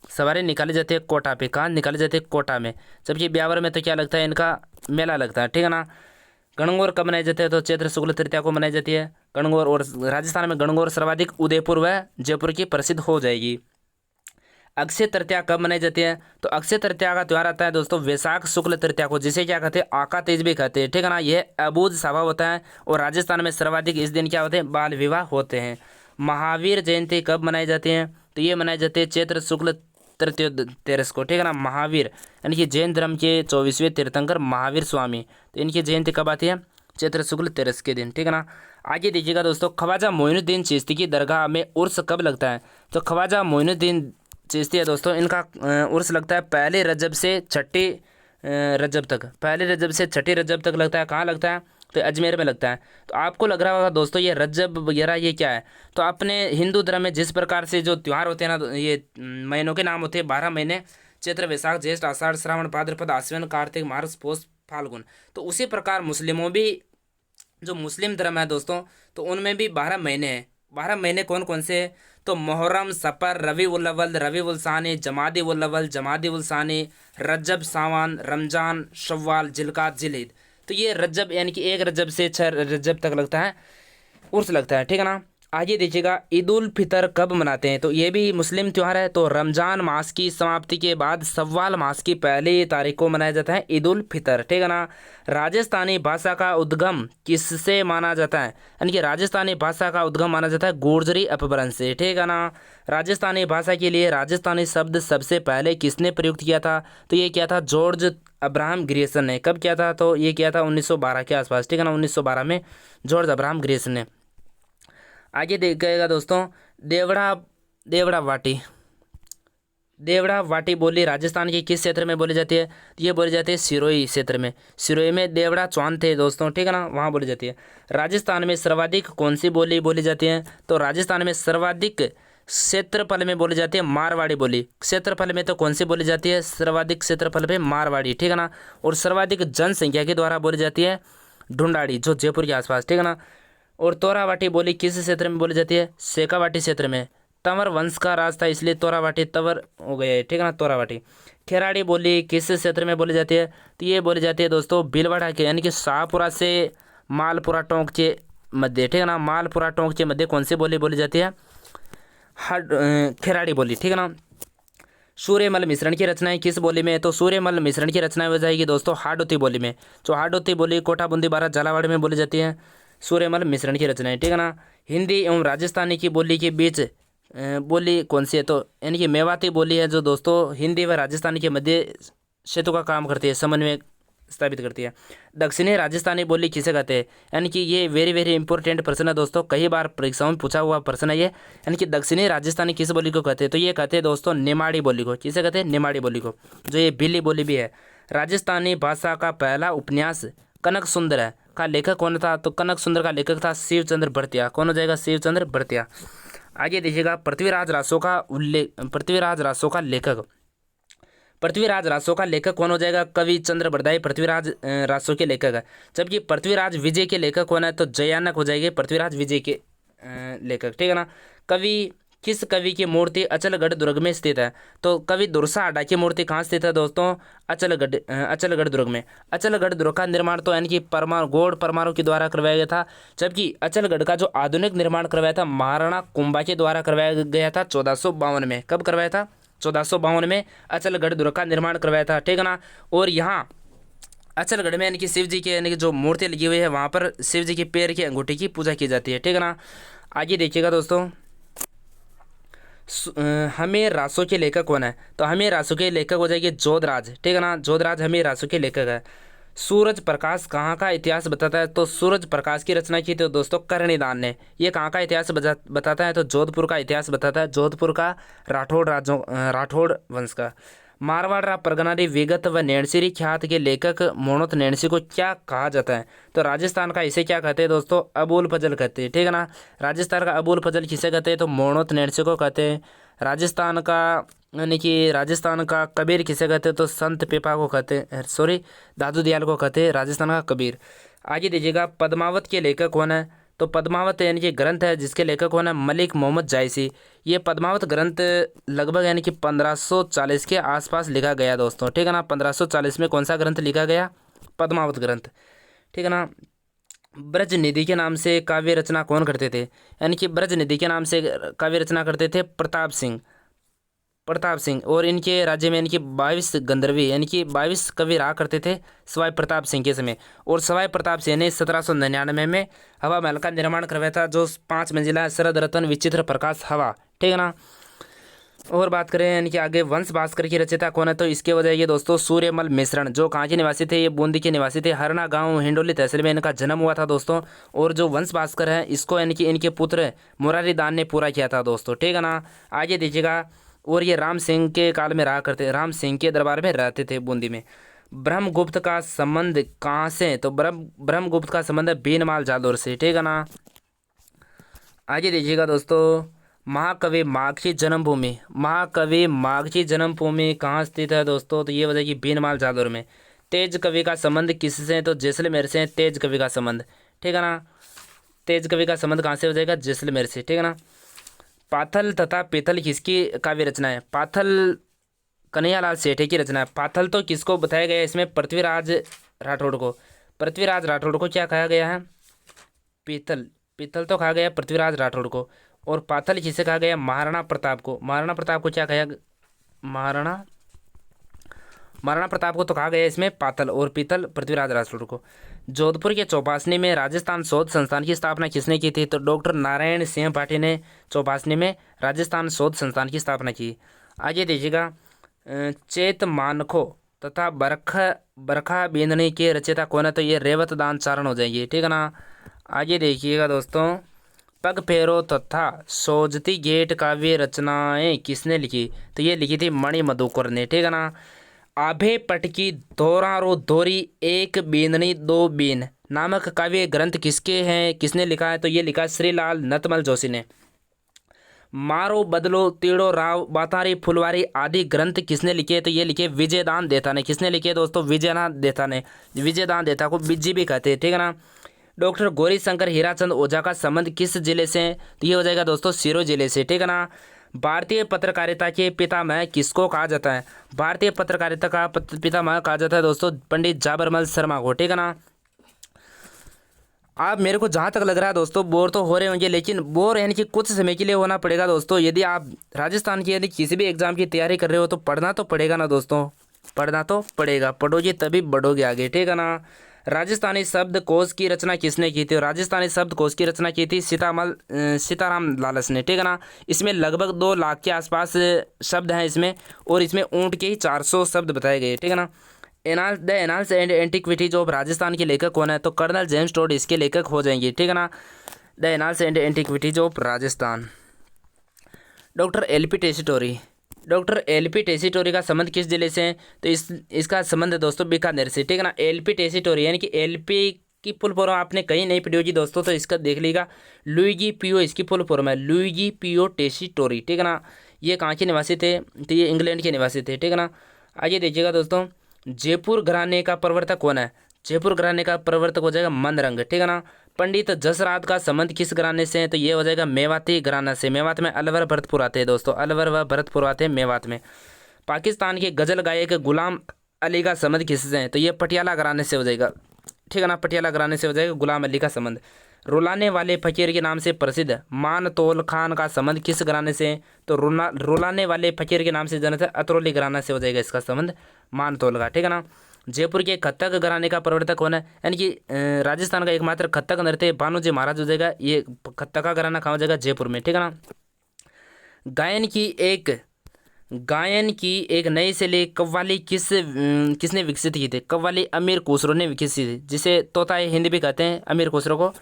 सवारी निकाली जाती है कोटा पे। कहाँ निकाली जाती है? कोटा में। जबकि ब्यावर में तो क्या लगता है? इनका मेला लगता है, ठीक है ना। गणगौर कब मनाई जाती है? तो चैत्र शुक्ल तृतीया को मनाई जाती है गणगौर। और राजस्थान में गणगौर सर्वाधिक उदयपुर व जयपुर की प्रसिद्ध हो जाएगी। अक्षय तृतीया कब मनाई जाती है? तो अक्षय तृतीया का त्यौहार आता है दोस्तों वैशाख शुक्ल तृतीया को, जिसे क्या कहते हैं? आका तीज भी कहते हैं, ठीक है ना। यह अबूझ स्वभाव होता है और राजस्थान में सर्वाधिक इस दिन क्या होते हैं? बाल विवाह होते हैं। महावीर जयंती कब मनाई जाती है? तो ये मनाई जाती है चैत्र शुक्ल तृतीय तेरस को, ठीक है ना। महावीर यानी कि जैन धर्म के 24वें तीर्थंकर महावीर स्वामी, तो इनकी जयंती कब आती है? चैत्र शुक्ल तेरस के दिन, ठीक है ना। आगे देखिएगा दोस्तों ख्वाजा मोइनुद्दीन चिश्ती की दरगाह में उर्स कब लगता है? तो ख्वाजा मोइनुद्दीन चिश्ती है दोस्तों, इनका उर्स लगता है पहले रजब से छठी रजब तक, पहले रजब से छठी रजब तक लगता है। कहाँ लगता है? तो अजमेर में लगता है। तो आपको लग रहा होगा दोस्तों ये रजब वगैरह ये क्या है? तो अपने हिंदू धर्म में जिस प्रकार से जो त्यौहार होते हैं ना, ये महीनों के नाम होते हैं 12 महीने, चैत्र वैशाख ज्येष्ठ आषाढ़ श्रावण भाद्रपद आश्विन कार्तिक मार्च पौष फाल्गुन, तो उसी प्रकार मुस्लिमों भी जो मुस्लिम धर्म है दोस्तों, तो उनमें भी 12 महीने हैं। 12 महीने कौन कौन से हैं? तो मुहर्रम सफर रबी उल अव्वल रबी उल सानी जमादी उल अव्वल जमादी उल सानी रजब सावन रमजान शव्वाल जिलकात जिलहिद। तो ये रजब यानी कि 1 रजब से 6 रजब तक लगता है, उर्स लगता है, ठीक है ना। आगे देखिएगा ईद उल फितर कब मनाते हैं? तो ये भी मुस्लिम त्यौहार है। तो रमजान मास की समाप्ति के बाद सव्वाल मास की पहली तारीख को मनाया जाता है ईद उल फितर, ठीक है ना। राजस्थानी भाषा का उद्गम किससे माना जाता है? यानी कि राजस्थानी भाषा का उद्गम माना जाता है गुर्जरी अपभ्रंश से, ठीक है ना। राजस्थानी भाषा के लिए राजस्थानी शब्द सबसे पहले किसने प्रयुक्त किया था? तो ये किया था जॉर्ज अब्राहम ग्रियर्सन ने। कब किया था? तो ये किया था 1912 के आसपास, ठीक है ना। 1912 में जॉर्ज अब्राहम ग्रियर्सन ने। आगे देखिएगा दोस्तों देवड़ा वाटी बोली राजस्थान के किस क्षेत्र में बोली जाती है? तो ये बोली जाती है सिरोही क्षेत्र में। सिरोही में देवड़ा चौहान थे दोस्तों, ठीक है ना, वहाँ बोली जाती है। राजस्थान में सर्वाधिक कौन सी बोली बोली जाती है? तो राजस्थान में सर्वाधिक क्षेत्रफल में बोली जाती है मारवाड़ी बोली। क्षेत्रफल में तो कौन सी बोली जाती है? सर्वाधिक क्षेत्रफल में मारवाड़ी, ठीक है ना। और सर्वाधिक जनसंख्या के द्वारा बोली जाती है ढूंढाड़ी, जो जयपुर के आसपास, ठीक है ना। और तोरावाटी बोली किस क्षेत्र में बोली जाती है? शेखावाटी क्षेत्र में। तंवर वंश का राज था इसलिए तोरावाटी तंवर हो गया है, ठीक है ना, तोरावाटी। खेराड़ी बोली किस क्षेत्र में बोली जाती है? तो ये बोली जाती है दोस्तों भीलवाड़ा के यानी कि शाहपुरा से मालपुरा टोंक के मध्य, ठीक है ना। मालपुरा टोंक के मध्य कौन सी बोली बोली जाती है? खेराड़ी बोली, ठीक है ना। सूर्यमल मिश्रण की रचनाएं किस बोली में? तो सूर्यमल मिश्रण की रचनाएं हो जाएगी दोस्तों हाडोती बोली में। जो हाडोती बोली कोटा बूंदी बारा झालावाड़ में बोली जाती है सूर्यमल मिश्रण की रचनाएं, ठीक है ना। हिंदी एवं राजस्थानी की बोली के बीच बोली कौन सी है? तो यानी कि मेवाती बोली है, जो दोस्तों हिंदी व राजस्थानी के मध्य सेतु का काम करती है, समन्वय स्थापित करती है। दक्षिणी राजस्थानी बोली किसे कहते हैं, यानी कि ये वेरी वेरी इंपॉर्टेंट प्रश्न है दोस्तों, कई बार परीक्षाओं में पूछा हुआ प्रश्न है ये। यानी कि दक्षिणी राजस्थानी किस बोली को कहते हैं, तो ये कहते हैं दोस्तों निमाड़ी बोली को। किसे कहते हैं, निमाड़ी बोली को, जो ये भीली बोली भी है। राजस्थानी भाषा का पहला उपन्यास कनक सुंदर है का लेखक कौन था, तो कनक सुंदर का लेखक था शिवचंद्र भरतिया। कौन हो जाएगा, शिवचंद्र भरतिया। आगे देखिएगा, पृथ्वीराज रासो का लेखक, पृथ्वीराज रासो का लेखक कौन हो जाएगा, कवि चंद्र बरदाई पृथ्वीराज रासो के लेखक है। जबकि पृथ्वीराज विजय के लेखक कौन है, तो जयानक हो जाएंगे पृथ्वीराज विजय के लेखक, ठीक है ना। किस कवि की मूर्ति अचलगढ़ दुर्ग में स्थित है, तो कवि दुर्सा आडा की मूर्ति कहाँ स्थित है दोस्तों, अचलगढ़ दुर्ग में। अचलगढ़ दुर्ग का निर्माण तो यानी कि गौड़ परमाणु के द्वारा करवाया गया था, जबकि अचलगढ़ का जो आधुनिक निर्माण करवाया था महाराणा कुंभा के द्वारा करवाया गया था 1452 में। कब करवाया था, 1452 में अचलगढ़ दुर्ग का निर्माण करवाया था, ठीक है ना। और यहाँ अचलगढ़ में यानी कि शिव जी के यानी कि जो मूर्ति लगी हुई है वहाँ पर शिव जी के पैर की अंगूठी की पूजा की जाती है, ठीक है ना। आगे देखिएगा दोस्तों, हमें रासो के लेखक कौन है, तो हमें रासो के लेखक हो जाएगी जोधराज, ठीक है ना। जोधराज हमें रासो के लेखक है। सूरज प्रकाश कहाँ का इतिहास बताता है, तो सूरज प्रकाश की रचना की थी दोस्तों कर्णिदान ने। ये कहाँ का इतिहास बताता है, तो जोधपुर का इतिहास बताता है, जोधपुर का राठौड़ वंश का। मारवाड़ परगनारी विगत व नैणसी ख्यात के लेखक मोहम्मद नैणसी को क्या कहा जाता है, तो राजस्थान का इसे क्या कहते हैं दोस्तों, अबुल फजल कहते हैं, ठीक है ना। राजस्थान का अबुल फजल किसे कहते हैं, तो मोहम्मद नैणसी को कहते हैं। राजस्थान का यानी कि राजस्थान का कबीर किसे कहते हैं, तो संत पेपा को कहते हैं, सॉरी दादू दयाल को कहते हैं राजस्थान का कबीर। आगे दीजिएगा, पद्मावत के लेखक कौन है, तो पद्मावत यानी कि ग्रंथ है जिसके लेखक कौन है, मलिक मोहम्मद जायसी। ये पद्मावत ग्रंथ लगभग यानी कि 1540 के आसपास लिखा गया दोस्तों, ठीक है ना। 1540 में कौन सा ग्रंथ लिखा गया, पद्मावत ग्रंथ, ठीक है ना। ब्रज निधि के नाम से काव्य रचना कौन करते थे, यानी कि ब्रज निधि के नाम से काव्य रचना करते थे प्रताप सिंह। और इनके राज्य में इनकी 22 गंधर्वी यानी कि 22 कवि रहा करते थे सवाई प्रताप सिंह के समय। और सवाई प्रताप सिंह ने 1799 में हवा महल का निर्माण करवाया था, जो 5 मंजिला शरद रतन विचित्र प्रकाश हवा, ठीक है ना। और बात करें यानी कि आगे वंश भास्कर की रचयिता कौन है, तो इसके वजह ये दोस्तों सूर्यमल मिश्रण, जो कहाँ के निवासी थे, ये बूंदी के निवासी थे। हरना गांव हिंडोली तहसील में इनका जन्म हुआ था दोस्तों। और जो वंश भास्कर है इसको यानी कि इनके पुत्र मुरारी दान ने पूरा किया था दोस्तों, ठीक है ना। आगे देखिएगा, और ये राम सिंह के काल में रहा करते, राम सिंह के दरबार में रहते थे बूंदी में। ब्रह्मगुप्त का संबंध कहाँ से, तो ब्रह्मगुप्त का संबंध है बीनमाल जादौर से, ठीक है ना। आगे देखिएगा दोस्तों, महाकवि माघ की जन्मभूमि कहाँ स्थित है दोस्तों, तो ये बताइए बीनमाल जादौर में। तेज कवि का संबंध किससे, तो जैसलमेर से तेज कवि का संबंध, ठीक है ना। तेज कवि का संबंध कहाँ से हो जाएगा, जैसलमेर से, ठीक है ना। पाथल तथा पीथल किसकी काव्य रचना है, पाथल कन्हैयालाल सेठे की रचना है। पाथल तो किसको बताया गया है इसमें, पृथ्वीराज राठौड़ को। पृथ्वीराज राठौड़ को क्या कहा गया है, पीथल तो कहा गया पृथ्वीराज राठौड़ को। और पाथल किसे कहा गया, महाराणा प्रताप को। महाराणा प्रताप को क्या कहा, महाराणा प्रताप को तो कहा गया इसमें पाथल, और पीतल पृथ्वीराज राठौड़ को। जोधपुर के चौपासनी में राजस्थान शोध संस्थान की स्थापना किसने की थी, तो डॉक्टर नारायण सिंह भाटी ने चौपासनी में राजस्थान शोध संस्थान की स्थापना की। आगे देखिएगा, चैत मानखो तथा बरखा बिंदनी के रचयिता कौन है, तो ये रेवत दान चारण हो जाएंगे, ठीक है ना। आगे देखिएगा दोस्तों, पग फेरो तथा सोजती गेट काव्य रचनाएं किसने लिखी, तो ये लिखी थी मणि मधुकर ने, ठीक है ना। आभे पटकी दोरा दोरी एक बीननी दो बीन नामक काव्य ग्रंथ किसने लिखा है, तो ये लिखा श्रीलाल नतमल जोशी ने। मारो बदलो तीड़ो राव बातारी फुलवारी आदि ग्रंथ किसने लिखे, तो ये लिखे विजयदान देता ने। किसने लिखे दोस्तों, विजयदान देता को बिज्जी भी कहते हैं, ठीक है ना। डॉक्टर गौरी शंकर हीराचंद ओझा का संबंध किस जिले से, तो ये हो जाएगा दोस्तों सिरोही जिले से, ठीक है ना। भारतीय पत्रकारिता के पितामह किसको कहा जाता है, भारतीय पत्रकारिता का पितामह कहा जाता है दोस्तों पंडित जाबरमल शर्मा को, ठीक है ना। आप मेरे को जहाँ तक लग रहा है दोस्तों बोर तो हो रहे होंगे, लेकिन बोर यानी कि कुछ समय के लिए होना पड़ेगा दोस्तों। यदि आप राजस्थान की यदि किसी भी एग्जाम की तैयारी कर रहे हो तो पढ़ना तो पड़ेगा ना दोस्तों, पढ़ना तो पड़ेगा, पढ़ोगे तभी बढ़ोगे आगे, ठीक है ना। राजस्थानी शब्दकोश की रचना किसने की थी, राजस्थानी शब्दकोश की रचना की थी सीताराम लालस ने, ठीक है ना। इसमें लगभग 2 लाख के आसपास शब्द हैं इसमें, और इसमें ऊँट के ही 400 शब्द बताए गए, ठीक है ना। The annals and antiquities of Rajasthan के लेखक कौन है? तो कर्नल जेम्स टोड इसके लेखक हो जाएंगे, ठीक है ना। The annals and antiquities of Rajasthan. Doctor L P Tessitori. Doctor L P Tessitori का संबंध किस जिले से है? तो इसका संबंध है दोस्तों बीकानेर से, ठीक है ना। एलपी टेसीटोरी यानी कि एलपी की फुल फॉर्म आपने कहीं नहीं पढ़ी होगी दोस्तों, तो इसका देख लीजिएगा। लुइगी पियो इसकी फुल फॉर्म है, लुइगी पियो टेसीटोरी, ठीक है ना। ये कहाँ के निवासी थे? तो ये इंग्लैंड के निवासी थे, ठीक है ना। आइए देखिएगा दोस्तों, जयपुर घराने का प्रवर्तक कौन है? जयपुर घराने का प्रवर्तक हो जाएगा मनरंग, ठीक है ना। पंडित जसराज का संबंध किस घराने से है? तो ये हो जाएगा मेवाती घराना से। मेवात में अलवर भरतपुर आते हैं दोस्तों, अलवर व भरतपुर आते हैं मेवात में। पाकिस्तान के गजल गायक गुलाम अली का संबंध किससे है? तो ये पटियाला घराने से हो जाएगा, ठीक है ना। पटियाला घराने से हो जाएगा गुलाम अली का संबंध। रुलाने वाले फकीर के नाम से प्रसिद्ध मानतोल खान का संबंध किस घराने से है? तो रुलाने वाले फकीर के नाम से जन्नत अतरौली घराना से हो जाएगा इसका संबंध मानतोल का, ठीक है ना। जयपुर के कथक घराने का प्रवर्तक कौन है? यानी कि राजस्थान का एकमात्र कथक नृत्य भानुजी महाराज हो जाएगा। ये कथक का घराना कहाँ हो जाएगा? जयपुर में, ठीक है ना। गायन की एक नई शैली कव्वाली किसने विकसित की थी? कव्वाली अमीर खुसरो ने विकसित की थी, जिसे तोताए हिंद भी कहते हैं अमीर खुसरो को।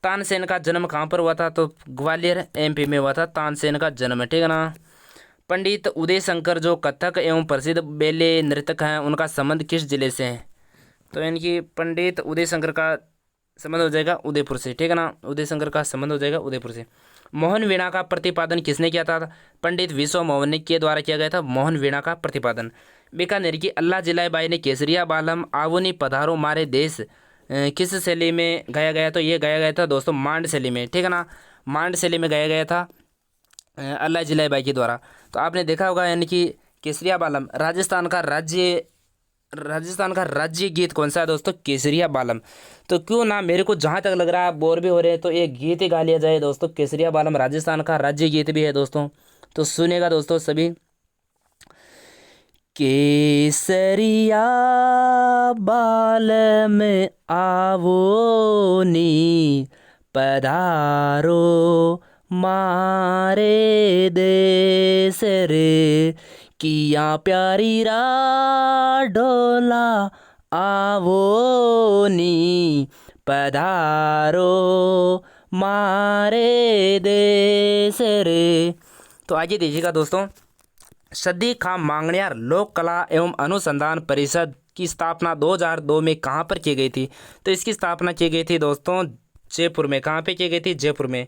तानसेन का जन्म कहाँ पर हुआ था? तो ग्वालियर एमपी में हुआ था तानसेन का जन्म, ठीक है ना। पंडित उदय शंकर जो कथक एवं प्रसिद्ध बेले नृतक हैं, उनका संबंध किस जिले से है? तो यानी कि पंडित उदय शंकर का संबंध हो जाएगा उदयपुर से, ठीक है ना। उदय शंकर का संबंध हो जाएगा उदयपुर से। मोहन वीणा का प्रतिपादन किसने किया था? पंडित विश्व मोहन के द्वारा किया गया था मोहन वीणा का प्रतिपादन। बीकानेर की अल्लाह जिलाबाई ने केसरिया बालम आवनी पधारो मारे देश किस शैली में गाया गया? तो ये गाया गया था दोस्तों मांड शैली में, ठीक है ना। मांड शैली में गाया गया था अल्लाह जिलाबाई के द्वारा। तो आपने देखा होगा, यानी कि केसरिया बालम राजस्थान का राज्य गीत कौन सा है दोस्तों? केसरिया बालम। तो क्यों ना, मेरे को जहाँ तक लग रहा है आप बोर भी हो रहे हैं, तो एक गीत ही गा लिया जाए दोस्तों। केसरिया बालम राजस्थान का राज्य गीत भी है दोस्तों, तो सुनेगा दोस्तों सभी। केसरिया बालम आवो नी पधारो मारे देश रे, किया प्यारी रा डोला आवो नी पधारो मारे देश रे। तो आइए देखिएगा दोस्तों, सदी खां मांगणियार लोक कला एवं अनुसंधान परिषद की स्थापना 2002 में कहाँ पर की गई थी? तो इसकी स्थापना की गई थी दोस्तों जयपुर में। कहाँ पे की गई थी? जयपुर में।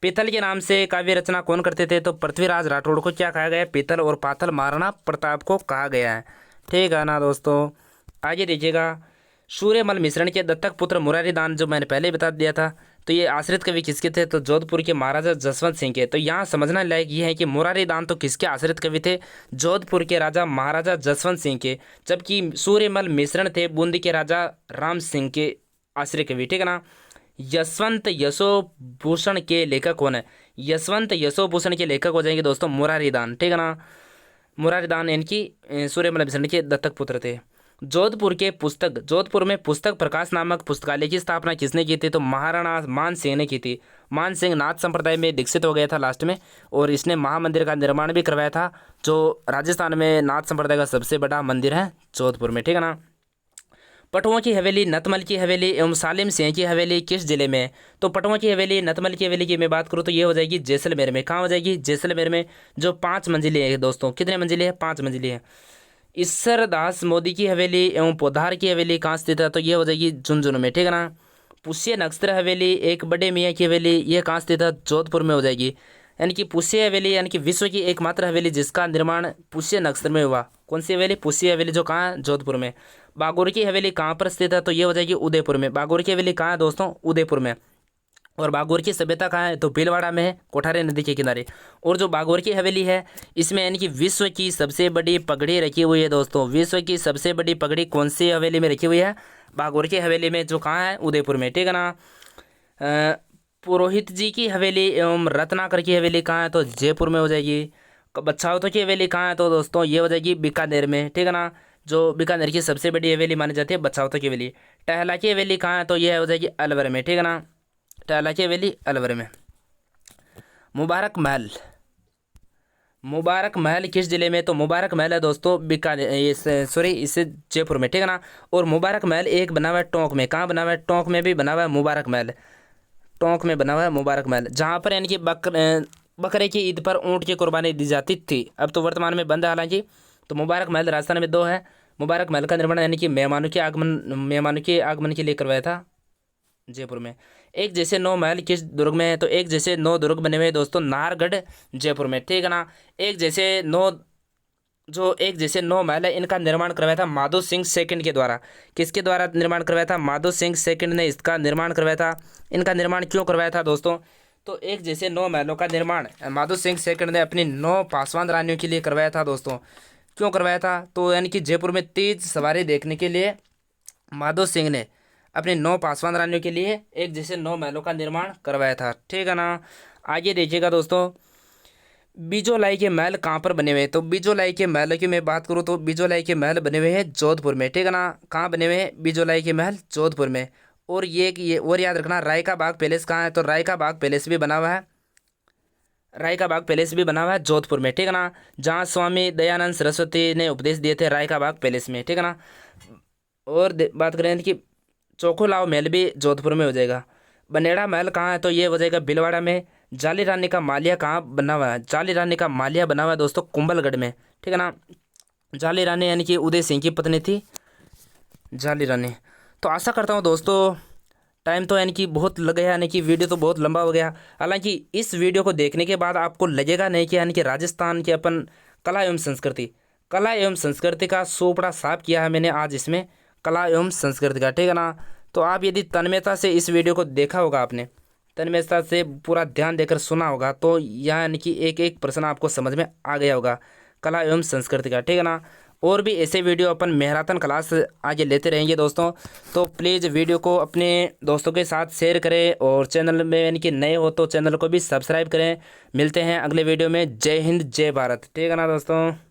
पीतल के नाम से काव्य रचना कौन करते थे? तो पृथ्वीराज राठौड़ को क्या कहा गया है? पीतल और पाथल महाराणा प्रताप को कहा गया है, ठीक है ना दोस्तों। आगे देखिएगा, सूर्यमल मिश्रण के दत्तक पुत्र मुरारी दान, जो मैंने पहले बता दिया था। तो ये आश्रित कवि किसके थे? तो जोधपुर के महाराजा जसवंत सिंह के। तो यहाँ समझना लायक ये है कि मुरारी दान तो किसके आश्रित कवि थे? जोधपुर के राजा महाराजा जसवंत सिंह के, जबकि सूर्यमल मिश्रण थे बूंदी के राजा राम सिंह के आश्रित कवि, ठीक है ना। यशवंत यशोभूषण के लेखक कौन है? यशवंत यशोभूषण के लेखक हो जाएंगे दोस्तों मुरारी दान, ठीक है ना। मुरारी दान इनकी सूर्यमल मिश्रण के दत्तक पुत्र थे। जोधपुर में पुस्तक प्रकाश नामक पुस्तकालय की स्थापना किसने की थी? तो महाराणा मान सिंह ने की थी। मान सिंह नाथ संप्रदाय में दीक्षित हो गया था लास्ट में, और इसने महामंदिर का निर्माण भी करवाया था, जो राजस्थान में नाथ संप्रदाय का सबसे बड़ा मंदिर है जोधपुर में, ठीक है ना। पटुआ की हवेली, नतमल की हवेली एवं सालिम सिंह की हवेली किस जिले में है? तो पटुआ की हवेली, नतमल की हवेली की मैं बात करूँ तो ये हो जाएगी जैसलमेर में। कहाँ हो जाएगी? जैसलमेर में, जो 5 मंजिली है दोस्तों। कितने मंजिली है? 5 मंजिली है। ईश्वरदास मोदी की हवेली एवं पोधार की हवेली कहाँ स्थित है? तो ये हो जाएगी झुंझुनू में, ठीक है ना। पुष्य नक्षत्र हवेली, एक बड़े मियाँ की हवेली, ये कहाँ स्थित है? जोधपुर में हो जाएगी। यानी कि पुष्य हवेली यानी कि विश्व की एकमात्र हवेली जिसका निर्माण पुष्य नक्षत्र में हुआ। कौन सी हवेली? पुष्य हवेली, जो कहाँ है? जोधपुर में। बागोर की हवेली कहाँ पर स्थित है? तो ये हो जाएगी उदयपुर में। बागोर की हवेली कहाँ है दोस्तों? उदयपुर में। और बागोर की सभ्यता कहाँ है? तो भीलवाड़ा में है, कोठारी नदी के किनारे। और जो बागोर की हवेली है, इसमें यानी कि विश्व की सबसे बड़ी पगड़ी रखी हुई है दोस्तों। विश्व की सबसे बड़ी पगड़ी कौन सी हवेली में रखी हुई है? बागोर की हवेली में, जो कहाँ है? उदयपुर में, ठीक है ना। पुरोहित जी की हवेली एवं रत्नाकर की हवेली कहाँ है? तो जयपुर में हो जाएगी। बच्छावतों की हवेली कहाँ है? तो दोस्तों ये हो जाएगी बीकानेर में, ठीक है ना। जो बीकानेर की सबसे बड़ी हवेली मानी जाती है बच्छावतों की हवेली। टहला की हवेली कहाँ है? तो यह हो जाएगी अलवर में, ठीक है ना। टहला की हवेली अलवर में। मुबारक महल, मुबारक महल किस जिले में? तो मुबारक महल है दोस्तों बीकानेर, ये सॉरी इसे जयपुर में, ठीक है ना। और मुबारक महल एक बना हुआ है टोंक में। कहाँ बना हुआ है? टोंक में भी बना हुआ है मुबारक महल। टोंक में बना हुआ है मुबारक महल, जहाँ पर यानी कि बकरे की ईद पर ऊँट की कुर्बानी दी जाती थी। अब तो वर्तमान में बंद है हालांकि। तो मुबारक महल राजस्थान में 2 है। मुबारक महल का निर्माण यानी कि मेहमानों के आगमन के लिए करवाया था जयपुर में। एक जैसे 9 महल किस दुर्ग में है? तो एक जैसे 9 दुर्ग बने हुए हैं दोस्तों नाहरगढ़ जयपुर में, ठीक है ना। एक जैसे 9 महल है, इनका निर्माण करवाया था माधो सिंह सेकंड के द्वारा। किसके द्वारा निर्माण करवाया था? माधो सिंह सेकंड ने इसका निर्माण करवाया था। इनका निर्माण क्यों करवाया था दोस्तों? तो एक जैसे 9 महलों का निर्माण माधो सिंह सेकंड ने अपनी 9 पासवान रानियों के लिए करवाया था दोस्तों। क्यों करवाया था? तो यानी कि जयपुर में तेज सवारी देखने के लिए माधो सिंह ने अपने 9 पासवान रानियों के लिए एक जैसे 9 महलों का निर्माण करवाया था, ठीक है ना। आगे देखिएगा दोस्तों, बिजोलाई के महल कहाँ पर बने हुए हैं? तो बिजोलाई के महल की मैं बात करूँ तो बिजोलाई के महल बने हुए हैं जोधपुर में, ठीक है ना। कहाँ बने हुए हैं? बिजोलाई के महल जोधपुर में। और ये और याद रखना, राय का बाग पैलेस कहाँ है? तो राय का बाग पैलेस भी बना हुआ है, राय का बाग पैलेस भी बना हुआ है जोधपुर में, ठीक है ना। जहाँ स्वामी दयानंद सरस्वती ने उपदेश दिए थे राय का बाग पैलेस में, ठीक है ना। और बात करें कि चोखोलाव महल भी जोधपुर में हो जाएगा। बनेड़ा महल कहाँ है? तो ये हो जाएगा भीलवाड़ा में। जाली रानी का मालिया कहाँ बना हुआ है? जाली रानी का मालिया बना हुआ है दोस्तों कुंभलगढ़ में, ठीक है ना। जाली रानी यानी कि उदय सिंह की पत्नी थी जाली रानी। तो आशा करता हूँ दोस्तों, टाइम तो यानी कि बहुत लग गया, यानी कि वीडियो तो बहुत लंबा हो गया। हालांकि इस वीडियो को देखने के बाद आपको लगेगा नहीं कि यानी कि राजस्थान की अपन कला एवं संस्कृति का सोपड़ा साफ किया है मैंने आज इसमें, कला एवं संस्कृति का, ठीक है ना। तो आप यदि तन्मयता से इस वीडियो को देखा होगा, आपने तन्मयता से पूरा ध्यान देकर सुना होगा, तो यहाँ यानी कि एक एक प्रश्न आपको समझ में आ गया होगा कला एवं संस्कृति का, ठीक है ना। और भी ऐसे वीडियो अपन मैराथन क्लास आगे लेते रहेंगे दोस्तों। तो प्लीज़ वीडियो को अपने दोस्तों के साथ शेयर करें और चैनल में यानी कि नए हो तो चैनल को भी सब्सक्राइब करें। मिलते हैं अगले वीडियो में। जय हिंद जय भारत, ठीक है ना दोस्तों।